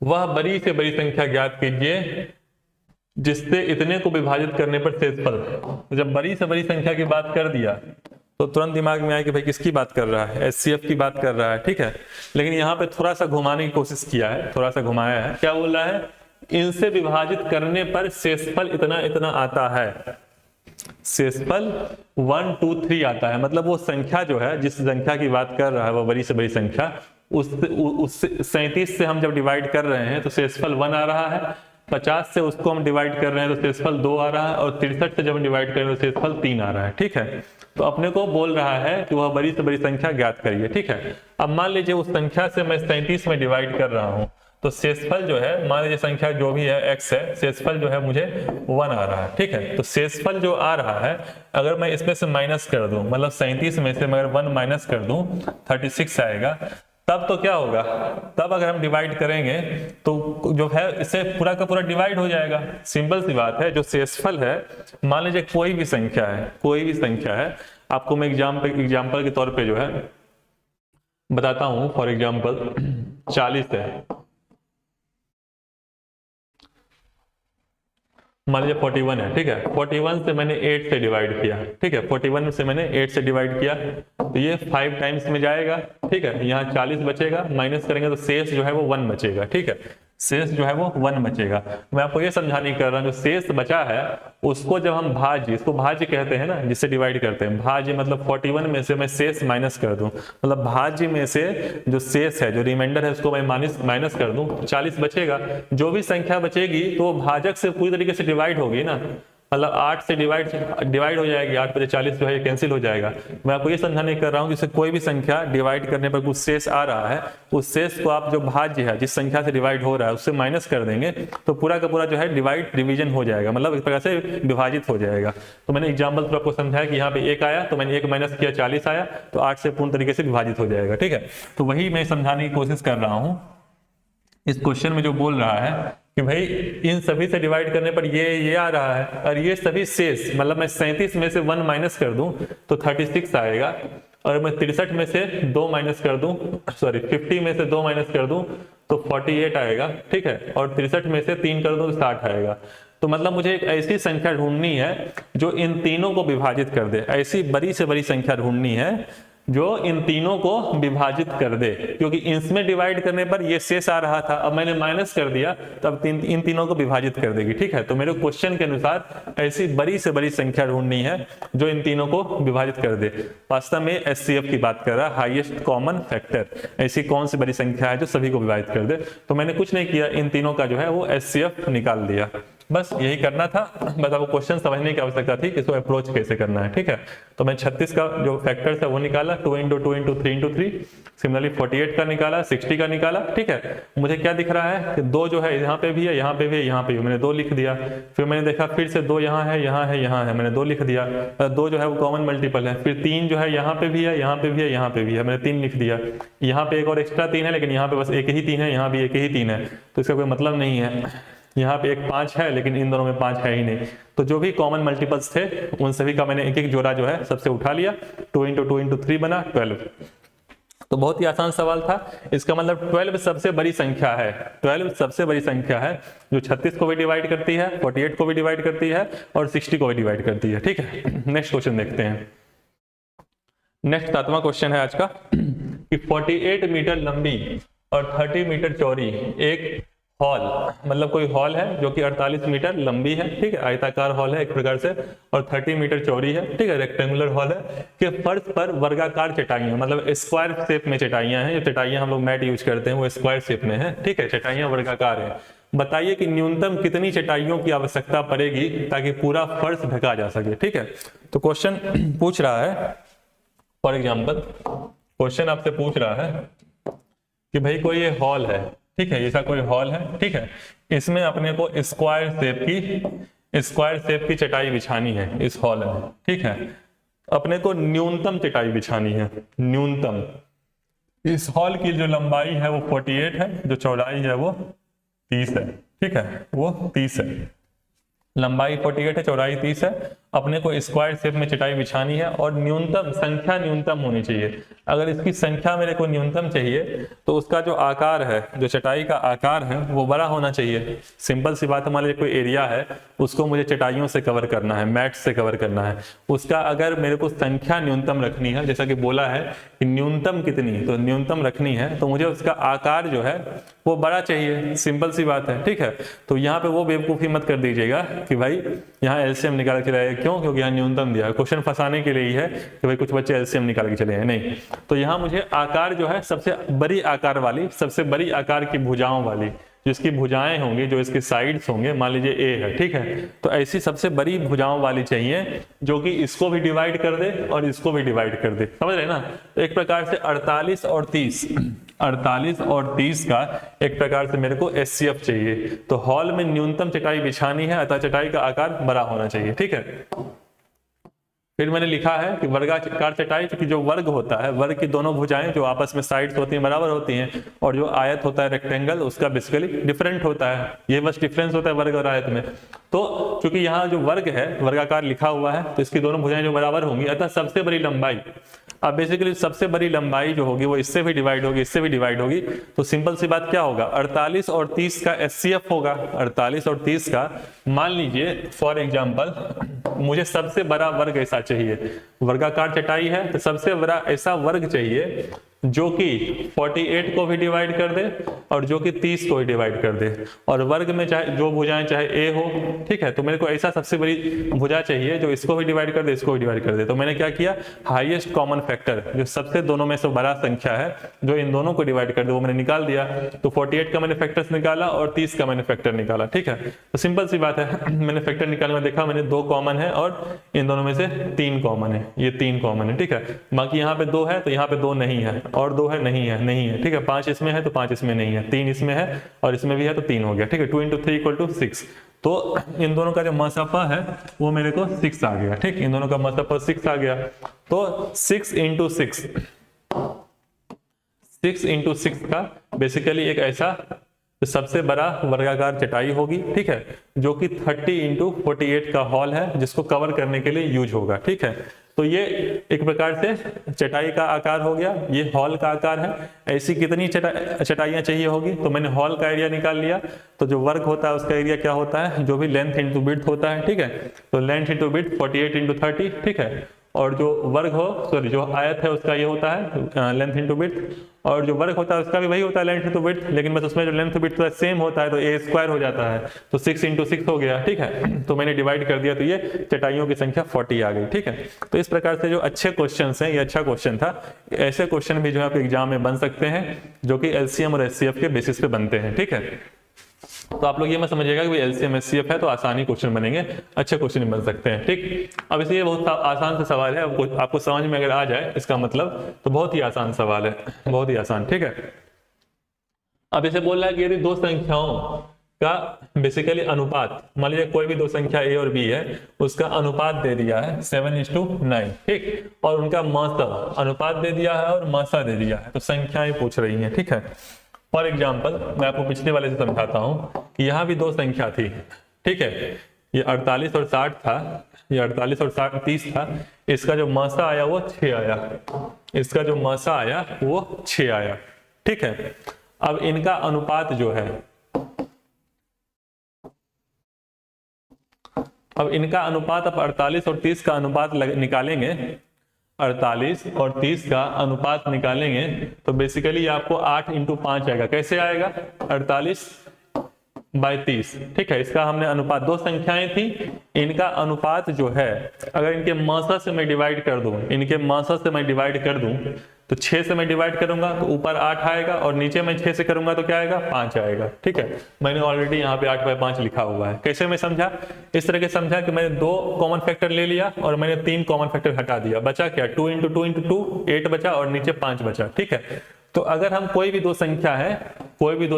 वह बड़ी से बड़ी संख्या ज्ञात कीजिए जिससे इतने को विभाजित करने पर शेषफल। तो जब बड़ी से बड़ी संख्या की बात कर दिया तो तुरंत दिमाग में आया कि भाई किसकी बात कर रहा है, एचसीएफ की बात कर रहा है, ठीक है। लेकिन यहाँ पे थोड़ा सा घुमाने की कोशिश किया है, थोड़ा सा घुमाया है। क्या बोल रहा है, इनसे विभाजित करने पर शेषफल इतना इतना आता है। शेषफल 1, 2, 3 आता है, मतलब वो संख्या जो है, जिस संख्या की बात कर रहा है वो बड़ी से बड़ी संख्या, उस 37 से हम जब डिवाइड कर रहे हैं तो शेषफल 1 आ रहा है। 50 से उसको हम डिवाइड कर रहे हैं तो शेषफल 2 आ रहा है। और 63 से जब हम डिवाइड कर रहे हैं तो शेषफल 3 आ रहा है, ठीक है। तो अपने को बोल रहा है कि वह बड़ी से बड़ी संख्या ज्ञात करिए, ठीक है। अब मान लीजिए उस संख्या से मैं 37 में डिवाइड कर रहा हूं, तो शेषफल जो है, मान लीजिए संख्या जो भी है x है, शेषफल जो है मुझे 1 आ रहा है, ठीक है। तो शेषफल जो आ रहा है अगर मैं इसमें से माइनस कर दूं, मतलब 37 में से मैं अगर 1 माइनस कर दूं 36 आएगा। तब तो क्या होगा, तब अगर हम डिवाइड करेंगे तो जो है इससे पूरा का पूरा डिवाइड हो जाएगा। सिंपल सी बात है, जो शेषफल है, मान लीजिए कोई भी संख्या है, आपको मैं एग्जाम्पल के तौर पे जो है बताता हूं। फॉर एग्जाम्पल 40 है, मान लीजिए 41 है, ठीक है। 41 से मैंने 8 से डिवाइड किया, ठीक है। 41 से मैंने 8 से डिवाइड किया तो ये 5 टाइम्स में जाएगा, ठीक है। यहाँ 40 बचेगा, माइनस करेंगे तो शेष जो है वो 1 बचेगा, ठीक है। शेष जो है वो 1 बचेगा। मैं आपको ये समझाने कर रहा हूँ, जो शेष बचा है उसको जब हम भाज्य, इसको भाज्य कहते हैं ना, जिससे डिवाइड करते हैं। भाज्य मतलब 41 में से मैं शेष माइनस कर दूं, मतलब भाज्य में से जो शेष है, जो रिमाइंडर है, उसको मैं माइनस कर दूं, 40 बचेगा। जो भी संख्या बचेगी तो भाजक से पूरी तरीके से डिवाइड होगी ना, मतलब 8 से डिवाइड हो जाएगी, 8 बजे 40 जो है कैंसिल हो जाएगा। मैं आपको ये समझाने कर रहा हूँ कि कोई भी संख्या डिवाइड करने पर कुछ शेष आ रहा है, उस शेष को आप जो भाज्य है जिस संख्या से डिवाइड हो रहा है उससे माइनस कर देंगे तो पूरा का पूरा जो है डिवीजन हो जाएगा, मतलब एक प्रकार से विभाजित हो जाएगा। तो मैंने एग्जाम्पल पर आपको समझाया कि यहाँ पे 1 आया तो मैंने 1 माइनस किया 40 आया, तो 8 से पूर्ण तरीके से विभाजित हो जाएगा। ठीक है, तो वही मैं समझाने की कोशिश कर रहा हूँ। इस क्वेश्चन में जो बोल रहा है कि भाई इन सभी से डिवाइड करने पर ये आ रहा है और ये सभी शेष, मतलब मैं 37 में से 1 माइनस कर दूं तो 36 आएगा, और मैं 63 में से 2 माइनस कर दूं, सॉरी 50 में से 2 माइनस कर दूं तो 48 आएगा। ठीक है, और 63 में से 3 कर दूं तो 60 आएगा। तो मतलब मुझे एक ऐसी संख्या ढूंढनी है जो इन तीनों को विभाजित कर दे, ऐसी बड़ी से बड़ी संख्या ढूंढनी है जो इन तीनों को विभाजित कर दे, क्योंकि इसमें डिवाइड करने पर ये शेष आ रहा था, अब मैंने माइनस कर दिया तब इन तीनों को विभाजित कर देगी। ठीक है, तो मेरे क्वेश्चन के अनुसार ऐसी बड़ी से बड़ी संख्या ढूंढनी है जो इन तीनों को विभाजित कर दे। वास्तव में एचसीएफ की बात कर रहा है, हाईएस्ट कॉमन फैक्टर, ऐसी कौन सी बड़ी संख्या है जो सभी को विभाजित कर दे। तो मैंने कुछ नहीं किया, इन तीनों का जो है वो एचसीएफ निकाल दिया, बस यही करना था। बस आपको क्वेश्चन समझने की आवश्यकता थी कि इसको अप्रोच कैसे करना है। ठीक है, तो मैं 36 का जो फैक्टर्स है वो निकाला, 2 × 2 × 3 × 3, सिमिलरली 48 का निकाला, 60 का निकाला। ठीक है, मुझे क्या दिख रहा है कि 2 जो है यहाँ पे भी है, यहाँ पे भी है, यहाँ पे भी, मैंने 2 लिख दिया। फिर मैंने देखा फिर से 2 यहाँ है, यहाँ है, यहाँ है, मैंने 2 लिख दिया। 2 जो है वो कॉमन मल्टीपल है। फिर 3 जो है यहाँ पे भी है, यहाँ पे भी है, यहाँ पे भी है, मैंने 3 लिख दिया। यहाँ पे एक और एक्स्ट्रा 3 है, लेकिन यहाँ पे बस एक ही 3 है, यहाँ भी एक ही 3 है, तो इसका कोई मतलब नहीं है। यहाँ पे एक 5 है, लेकिन इन दोनों में 5 है ही नहीं। तो जो भी कॉमन मल्टीपल्स थे उन सभी का मैंने एक एक जोड़ा जो है सबसे उठा लिया, 2 × 2 × 3 बना 12। तो बहुत ही आसान सवाल था। इसका मतलब 12 सबसे बड़ी संख्या है, 12 सबसे बड़ी संख्या है जो 36 को भी डिवाइड करती है, 48 को भी डिवाइड करती है और 60 को भी डिवाइड करती है। ठीक है, नेक्स्ट क्वेश्चन देखते हैं। नेक्स्ट 7वां क्वेश्चन है आज का कि 48 मीटर लंबी और 30 मीटर चौड़ी एक हॉल, मतलब कोई हॉल है जो कि 48 मीटर लंबी है, ठीक है, आयताकार हॉल है एक प्रकार से, और 30 मीटर चौड़ी है, ठीक है, रेक्टेंगुलर हॉल है, कि फर्श पर वर्गाकार चटाइयां, मतलब स्क्वायर शेप में चटाइयां हैं। जो चटाइयां हम लोग मैट यूज करते हैं वो स्क्वायर शेप में है, ठीक है, चटाइयां वर्गाकार है। बताइए कि न्यूनतम कितनी चटाइयों की आवश्यकता पड़ेगी ताकि पूरा फर्श ढका जा सके। ठीक है, तो क्वेश्चन पूछ रहा है, फॉर एग्जाम्पल क्वेश्चन आपसे पूछ रहा है कि भाई कोई ये हॉल है, ठीक है, ऐसा कोई हॉल है, ठीक है, इसमें अपने को स्क्वायर शेप की चटाई बिछानी है इस हॉल में, ठीक है, अपने को न्यूनतम चटाई बिछानी है, न्यूनतम। इस हॉल की जो लंबाई है वो 48 है, जो चौड़ाई है वो 30 है, ठीक है, वो 30 है, लंबाई 48 है, चौड़ाई 30 है। अपने को स्क्वायर शेप में चटाई बिछानी है और न्यूनतम संख्या न्यूनतम होनी चाहिए। अगर इसकी संख्या मेरे को न्यूनतम चाहिए तो उसका जो आकार है, जो चटाई का आकार है वो बड़ा होना चाहिए। सिंपल सी बात, हमारे कोई एरिया है उसको मुझे चटाइयों से कवर करना है, मैट से कवर करना है, उसका अगर मेरे को संख्या न्यूनतम रखनी है, जैसा कि बोला है कि न्यूनतम कितनी, तो न्यूनतम रखनी है तो मुझे उसका आकार जो है वो बड़ा चाहिए, सिंपल सी बात है, ठीक है। तो यहाँ पे वो बेवकूफ़ी मत कर दीजिएगा कि भाई यहाँ एलसीएम निकाल के लाए, क्यों? क्योंकि यहाँ न्यूनतम दिया है, क्वेश्चन फंसाने के लिए ही है कि भाई कुछ बच्चे एलसीएम निकाल के चले हैं, नहीं। तो यहाँ मुझे आकार जो है सबसे बड़ी आकार वाली, सबसे बड़ी आकार की भुजाओं वाली, जिसकी भुजाएं होंगी, जो इसके साइड्स होंगे, मान लीजिए ए है, ठीक है, तो ऐसी सबसे बड़ी भुजाओं वाली चाहिए जो कि इसको भी डिवाइड कर दे और इसको भी डिवाइड कर दे, समझ रहे ना। तो एक प्रकार से 48 और 30 का एक प्रकार से मेरे को एचसीएफ चाहिए। तो हॉल में न्यूनतम चटाई बिछानी है, अतः चटाई का आकार बड़ा होना चाहिए, ठीक है। फिर मैंने लिखा है कि वर्गाकार चटाई, क्योंकि जो वर्ग होता है, वर्ग की दोनों भुजाएं जो आपस में साइड्स होती हैं बराबर होती हैं, और जो आयत होता है रेक्टेंगल उसका बेसिकली डिफरेंट होता है, ये बस डिफरेंस होता है वर्ग और आयत में। तो क्योंकि यहाँ जो वर्ग है, वर्गाकार लिखा हुआ है, तो इसकी दोनों भुजाएं जो बराबर होंगी, अतः सबसे बड़ी लंबाई, अब बेसिकली सबसे बड़ी लंबाई जो होगी वो इससे भी डिवाइड होगी, इससे भी डिवाइड होगी, तो सिंपल सी बात क्या होगा, 48 और 30 का एचसीएफ होगा। 48 और 30 का, मान लीजिए फॉर एग्जांपल मुझे सबसे बड़ा वर्ग ऐसा चाहिए, वर्गाकार चटाई है तो सबसे बड़ा ऐसा वर्ग चाहिए जो कि 48 को भी डिवाइड कर दे और जो कि 30 को भी डिवाइड कर दे, और वर्ग में चाहे जो भुजाएं चाहे ए हो, ठीक है। तो मेरे को ऐसा सबसे बड़ी भुजा चाहिए जो इसको भी डिवाइड कर दे, इसको भी डिवाइड कर दे। तो मैंने क्या किया, हाईएस्ट कॉमन फैक्टर जो सबसे दोनों में से बड़ा संख्या है जो इन दोनों को डिवाइड कर दे वो मैंने निकाल दिया। तो 48 का मैंने फैक्टर्स निकाला और 30 का मैंने फैक्टर निकाला, ठीक है। तो सिंपल सी बात है, मैंने फैक्टर निकालने में देखा मैंने 2 कॉमन है और इन दोनों में से 3 कॉमन है, ये 3 कॉमन है, ठीक है। बाकी यहाँ पे 2 है तो यहाँ पे 2 नहीं है, और 2 है नहीं है, नहीं है, ठीक है। 5 इसमें है तो 5 इसमें नहीं है, 3 इसमें है और इसमें भी है तो 3 हो गया, ठीक है। 2 × 3 = 6। तो इन दोनों का जो मसफा है वो मेरे को 6 आ गया, ठीक। इन दोनों का मसफा 6 आ गया। तो 6 × 6 का बेसिकली एक ऐसा सबसे बड़ा वर्गाकार चटाई होगी, ठीक है, जो कि 30 × 48 का हॉल है जिसको कवर करने के लिए यूज होगा, ठीक है। तो ये एक प्रकार से चटाई का आकार हो गया, ये हॉल का आकार है। ऐसी कितनी चटाइयाँ चाहिए होगी, तो मैंने हॉल का एरिया निकाल लिया। तो जो वर्ग होता है उसका एरिया क्या होता है, जो भी लेंथ इंटू विड्थ होता है, ठीक है। तो लेंथ इंटू विड्थ 48 × 30, ठीक है। और जो वर्ग हो सॉरी जो आयत है उसका ये होता है लेंथ इंटू विड्थ, और जो वर्ग होता है उसका भी वही होता है लेंथ इंटू विड्थ, लेकिन बस उसमें जो लेंथ विड्थ सेम होता है तो a² हो जाता है। तो 6 × 6 हो गया, ठीक है। तो मैंने डिवाइड कर दिया तो ये चटाइयों की संख्या 40 आ गई, ठीक है। तो इस प्रकार से जो अच्छे क्वेश्चन हैं, ये अच्छा क्वेश्चन था। ऐसे क्वेश्चन भी जो है आपके एग्जाम में बन सकते हैं जो कि LCM और SCF के बेसिस पे बनते हैं, ठीक है। तो आप लोग ये मत समझिएगा कि LCM SCF है तो आसानी क्वेश्चन बनेंगे, अच्छे क्वेश्चन बन सकते हैं, ठीक। अब इसलिए ये बहुत आसान सा सवाल है, आपको समझ में अगर आ जाए इसका मतलब तो बहुत ही आसान सवाल है, बहुत ही आसान, ठीक है। अब इसे बोल रहा है कि यदि दो संख्याओं का बेसिकली अनुपात, मान लीजिए कोई भी दो संख्या A और B है, उसका अनुपात दे दिया है 7:9, ठीक, और उनका मासा अनुपात दे दिया है और मासा दे दिया है, तो संख्याएं पूछ रही हैं, ठीक है। फॉर एग्जाम्पल मैं आपको पिछले वाले से समझाता हूं कि यहाँ भी दो संख्या थी, ठीक है। ये 48 और 60 था, ये 48 और 30 था। इसका जो मासा आया वो 6 आया, इसका जो मासा आया वो 6 आया, ठीक है। अब इनका अनुपात जो है, अब इनका अनुपात, अब 48 और 30 का अनुपात निकालेंगे, 48 और 30 का अनुपात निकालेंगे तो बेसिकली आपको 8 × 5 आएगा। कैसे आएगा, 48/30, ठीक है। इसका हमने अनुपात, दो संख्याएं थी, इनका अनुपात जो है अगर इनके मासा से मैं डिवाइड कर दूं, इनके मासा से मैं डिवाइड कर दूं तो 6 से मैं डिवाइड करूंगा तो ऊपर 8 आएगा और नीचे मैं 6 से करूंगा तो क्या आएगा, 5 आएगा, ठीक है। मैंने ऑलरेडी यहाँ पे 8/5 लिखा हुआ है। कैसे मैं समझा, इस तरह के समझा कि मैंने 2 कॉमन फैक्टर ले लिया और मैंने 3 कॉमन फैक्टर हटा दिया, बचा क्या, 2 × 2 × 2 8 बचा और नीचे 5 बचा, ठीक है। तो अगर हम कोई भी दो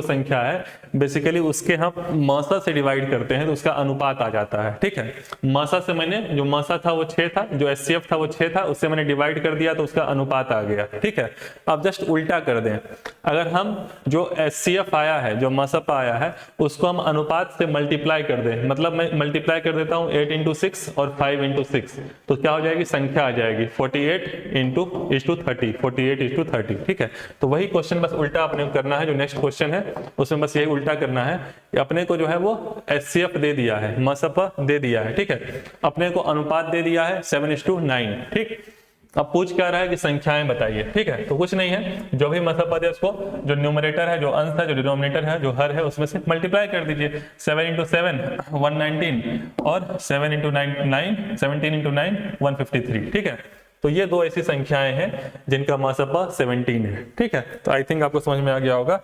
संख्या है बेसिकली उसके हम मासा से डिवाइड करते हैं तो उसका अनुपात आ जाता है, ठीक है। मासा से मैंने, जो मासा था वो 6 था, जो SCF था वो 6 था, उससे मैंने डिवाइड कर दिया तो उसका अनुपात आ गया, ठीक है। अब जस्ट उल्टा कर दें, अगर हम जो SCF आया है, जो मासा आया है, उसको हम अनुपात से मल्टीप्लाई कर दें, मतलब मैं मल्टीप्लाई कर देता हूँ 8 × 6 और 5 × 6, तो क्या हो जाएगी, संख्या आ जाएगी 48 × 30, 48 × 30, ठीक है। तो वही क्वेश्चन बस उल्टा अपने को करना है, जो नेक्स्ट क्वेश्चन है उसमें बस यही उल्टा करना है कि अपने को जो है वो SCF दे दिया है, मसफा दे दिया है, ठीक है। अपने को अनुपात दे दिया है 7:9, ठीक। अब पूछ क्या रहा है कि संख्याएं बताइए, ठीक है। तो कुछ नहीं है, जो भी मसफा है उसको, जो न्यूमरेटर है, जो अंश है, जो डिनोमिनेटर है, जो हर है, उसमें से मल्टीप्लाई कर दीजिए। 7 × 7 119 और 7 × 9 17 × 9 153, ठीक है। तो ये दो ऐसी संख्याएं हैं जिनका मसफा 17 है, ठीक है। तो आई थिंक आपको समझ में आ गया होगा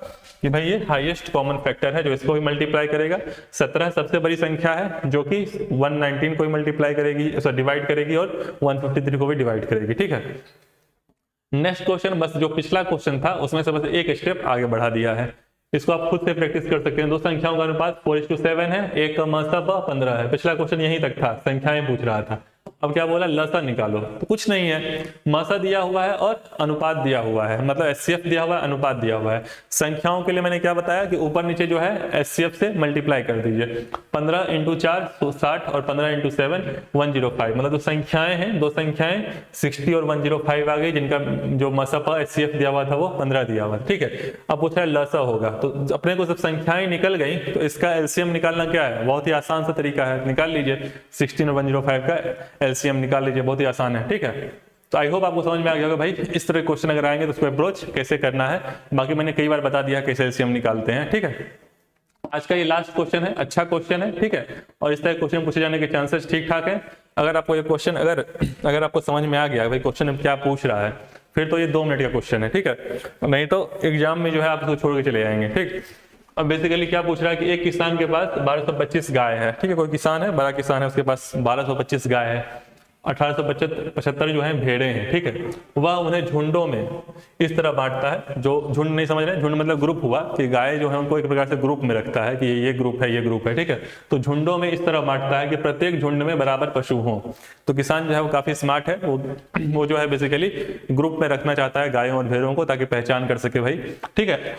कि भाई ये हाईएस्ट कॉमन फैक्टर है जो इसको भी मल्टीप्लाई करेगा। 17 सबसे बड़ी संख्या है जो कि 119 को भी मल्टीप्लाई करेगी, डिवाइड करेगी, और 153 को भी डिवाइड करेगी, ठीक है। नेक्स्ट क्वेश्चन, बस जो पिछला क्वेश्चन था उसमें से बस एक स्टेप आगे बढ़ा दिया है, इसको आप खुद से प्रैक्टिस कर सकते हैं। दो संख्याओं का अनुपात 4:7 है, एक का मसफा 15 है। पिछला क्वेश्चन यहीं तक था, संख्याएं पूछ रहा था। अब क्या बोला, लसा निकालो, तो कुछ नहीं है, मासा दिया हुआ है और अनुपात दिया हुआ है, मतलब SCF दिया हुआ है, अनुपात दिया हुआ है। संख्याओं के लिए मैंने क्या बताया कि ऊपर नीचे जो है SCF से मल्टीप्लाई कर दीजिए। 15 × 4 60 और 15 × 7 105, मतलब जो संख्याएं हैं, दो संख्याएं 60 और 105 आ गई, जिनका जो मसफा SCF दिया हुआ था वो 15 दिया हुआ, ठीक है। अब पूछ रहा है लसा होगा, तो अपने को जब संख्याएं निकल गई तो इसका LCM निकालना क्या है, बहुत ही आसान सा तरीका है, निकाल लीजिए। 16 और 105 का LCM निकाल लीजिए, बहुत ही आसान है, ठीक है। तो आई होप आपको समझ में आ गया होगा भाई इस तरह के क्वेश्चन अगर आएंगे तो उसको अप्रोच कैसे करना है। बाकी मैंने कई बार बता दिया कैसे एलसीएम निकालते हैं, ठीक है। आज का ये लास्ट क्वेश्चन है, अच्छा क्वेश्चन है, ठीक है, और इस तरह क्वेश्चन पूछे जाने के चांसेस ठीक ठाक है। अगर आपको ये क्वेश्चन अगर आपको समझ में आ गया भाई क्वेश्चन क्या पूछ रहा है, फिर तो ये 2 मिनट का क्वेश्चन है, ठीक है, नहीं तो एग्जाम में जो है आप इसको छोड़ के चले जाएंगे, ठीक। अब बेसिकली क्या पूछ रहा है कि एक किसान के पास 1225 गाय है, ठीक है, कोई किसान है, बड़ा किसान है, उसके पास 1225 गाय है, 1875 जो है भेड़े हैं, ठीक है। वह उन्हें झुंडों में इस तरह बांटता है, जो झुंड नहीं समझ रहे, झुंड मतलब ग्रुप हुआ कि गाय जो है उनको एक प्रकार से ग्रुप में रखता है कि ये ग्रुप है, ये ग्रुप है, ठीक है। तो झुंडों में इस तरह बांटता है कि प्रत्येक झुंड में बराबर पशु हो। तो किसान जो है वो काफी स्मार्ट है, वो जो है बेसिकली ग्रुप में रखना चाहता है गायों और भेड़ों को ताकि पहचान कर सके भाई, ठीक है।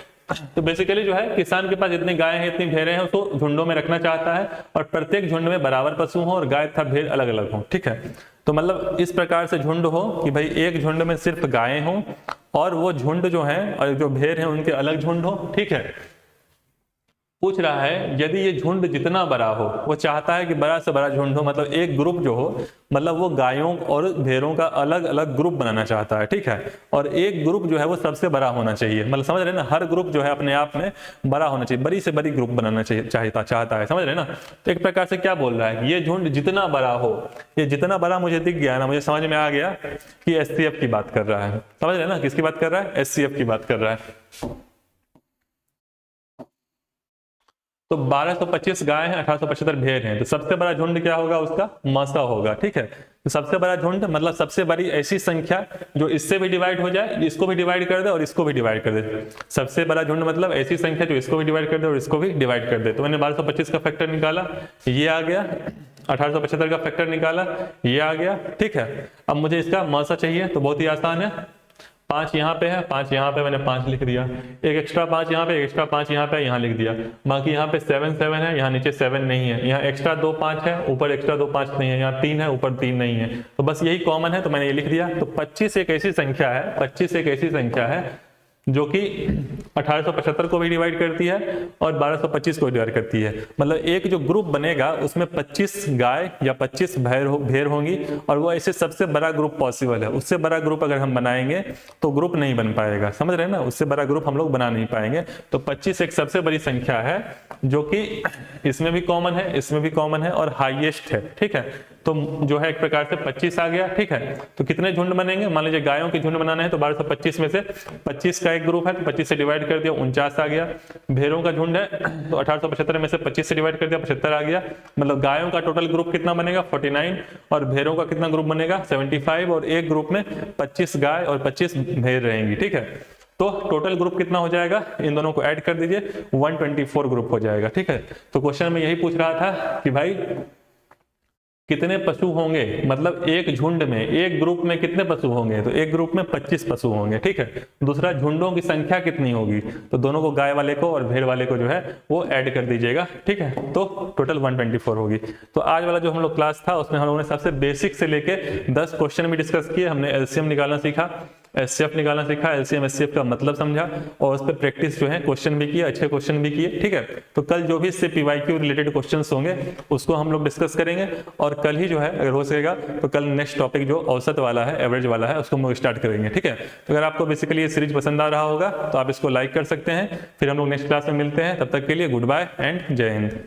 तो बेसिकली जो है किसान के पास जितनी गाय हैं इतनी भेड़ें हैं, उसको झुंडों में रखना चाहता है और प्रत्येक झुंड में बराबर पशु हो और गाय तथा भेड़ अलग अलग हो, ठीक है। तो मतलब इस प्रकार से झुंड हो कि भाई एक झुंड में सिर्फ गायें हो और वो झुंड जो है और जो भेड़ हैं उनके अलग झुंड हो, ठीक है। पूछ रहा है यदि ये झुंड जितना बड़ा हो, वो चाहता है कि बड़ा से बड़ा झुंड हो, मतलब एक ग्रुप जो हो, मतलब वो गायों और भेड़ों का अलग अलग ग्रुप बनाना चाहता है, ठीक है। और एक ग्रुप जो है वो सबसे बड़ा होना चाहिए, मतलब समझ रहे ना, हर ग्रुप जो है अपने आप में बड़ा होना चाहिए, बड़ी से बड़ी ग्रुप बनाना चाहिए चाहता है, समझ रहे ना। तो एक प्रकार से क्या बोल रहा है, ये झुंड जितना बड़ा हो, ये जितना बड़ा मुझे दिख गया ना, मुझे समझ में आ गया कि एससीएफ की बात कर रहा है, समझ रहे ना, किसकी बात कर रहा है, एससीएफ की बात कर रहा है। तो 1225 गाय हैं, 1875 भेड़ हैं, तो सबसे बड़ा झुंड क्या होगा, उसका मसा होगा, ठीक है। तो सबसे बड़ा झुंड मतलब सबसे बड़ी ऐसी संख्या जो इससे भी डिवाइड हो जाए, इसको भी डिवाइड कर दे और इसको भी डिवाइड कर दे। सबसे बड़ा झुंड मतलब ऐसी संख्या जो इसको भी डिवाइड कर दे और इसको भी डिवाइड कर दे। तो मैंने 1225 का फैक्टर निकाला, ये आ गया, 1875 का फैक्टर निकाला, ये आ गया, ठीक है। अब मुझे इसका मसा चाहिए, तो बहुत ही आसान है, 5 यहाँ पे है, 5 यहाँ पे, मैंने 5 लिख दिया, एक एक्स्ट्रा 5 यहाँ पे, एक एक्स्ट्रा 5 यहाँ पे, यहाँ लिख दिया। बाकी यहाँ पे 7 7 है, यहाँ नीचे 7 नहीं है, यहाँ एक्स्ट्रा 2 5 है, ऊपर एक्स्ट्रा 2 5 नहीं है, यहाँ 3 है, ऊपर 3 नहीं है, तो बस यही कॉमन है, तो मैंने ये लिख दिया। तो 25 एक ऐसी संख्या है, 25 एक ऐसी संख्या है जो कि 1875 को भी डिवाइड करती है और 1225 को डिवाइड करती है। मतलब एक जो ग्रुप बनेगा उसमें 25 गाय या 25 भेड़ होंगी और वो ऐसे सबसे बड़ा ग्रुप पॉसिबल है। उससे बड़ा ग्रुप अगर हम बनाएंगे तो ग्रुप नहीं बन पाएगा, समझ रहे हैं ना, उससे बड़ा ग्रुप हम लोग बना नहीं पाएंगे। तो 25 एक सबसे बड़ी संख्या है जो कि इसमें भी कॉमन है, इसमें भी कॉमन है और हाईएस्ट है, ठीक है। तो जो है एक प्रकार से 25 आ गया, ठीक है। तो कितने झुंड बनेंगे, मान लीजिए गायों के झुंड बनाना है तो 1225 में से 25 का एक ग्रुप है तो 25 से डिवाइड कर दिया, 49 आ गया। भेड़ों का झुंड है तो 1875 में से 25 से डिवाइड कर दिया, 75 आ गया। मतलब गायों का टोटल ग्रुप कितना बनेगा, 49, और भेड़ों का कितना ग्रुप बनेगा, 75, और एक ग्रुप में 25 गाय और 25 भेड़ रहेंगी, ठीक है। तो टोटल ग्रुप कितना हो जाएगा, इन दोनों को ऐड कर दीजिए, 124 ग्रुप हो जाएगा, ठीक है। तो क्वेश्चन में यही पूछ रहा था कि भाई कितने पशु होंगे, मतलब एक झुंड में, एक ग्रुप में कितने पशु होंगे, तो एक ग्रुप में 25 पशु होंगे, ठीक है। दूसरा, झुंडों की संख्या कितनी होगी, तो दोनों को, गाय वाले को और भेड़ वाले को जो है वो ऐड कर दीजिएगा, ठीक है। तो टोटल 124 होगी। तो आज वाला जो हम लोग क्लास था उसमें हम लोगों ने सबसे बेसिक से लेके 10 क्वेश्चन भी डिस्कस किए। हमने एलसीएम निकालना सीखा, एचसीएफ निकालना सीखा, एलसीएम एचसीएफ का मतलब समझा और उस पर प्रैक्टिस जो है क्वेश्चन भी किए, अच्छे क्वेश्चन भी किए, ठीक है। तो कल जो भी इससे पीवाईक्यू रिलेटेड क्वेश्चंस होंगे उसको हम लोग डिस्कस करेंगे और कल ही जो है अगर हो सकेगा तो कल नेक्स्ट टॉपिक जो औसत वाला है, एवरेज वाला है, उसको हम लोग स्टार्ट करेंगे, ठीक है। तो अगर आपको बेसिकली ये सीरीज पसंद आ रहा होगा तो आप इसको लाइक कर सकते हैं। फिर हम लोग नेक्स्ट क्लास में मिलते हैं, तब तक के लिए गुड बाय एंड जय हिंद।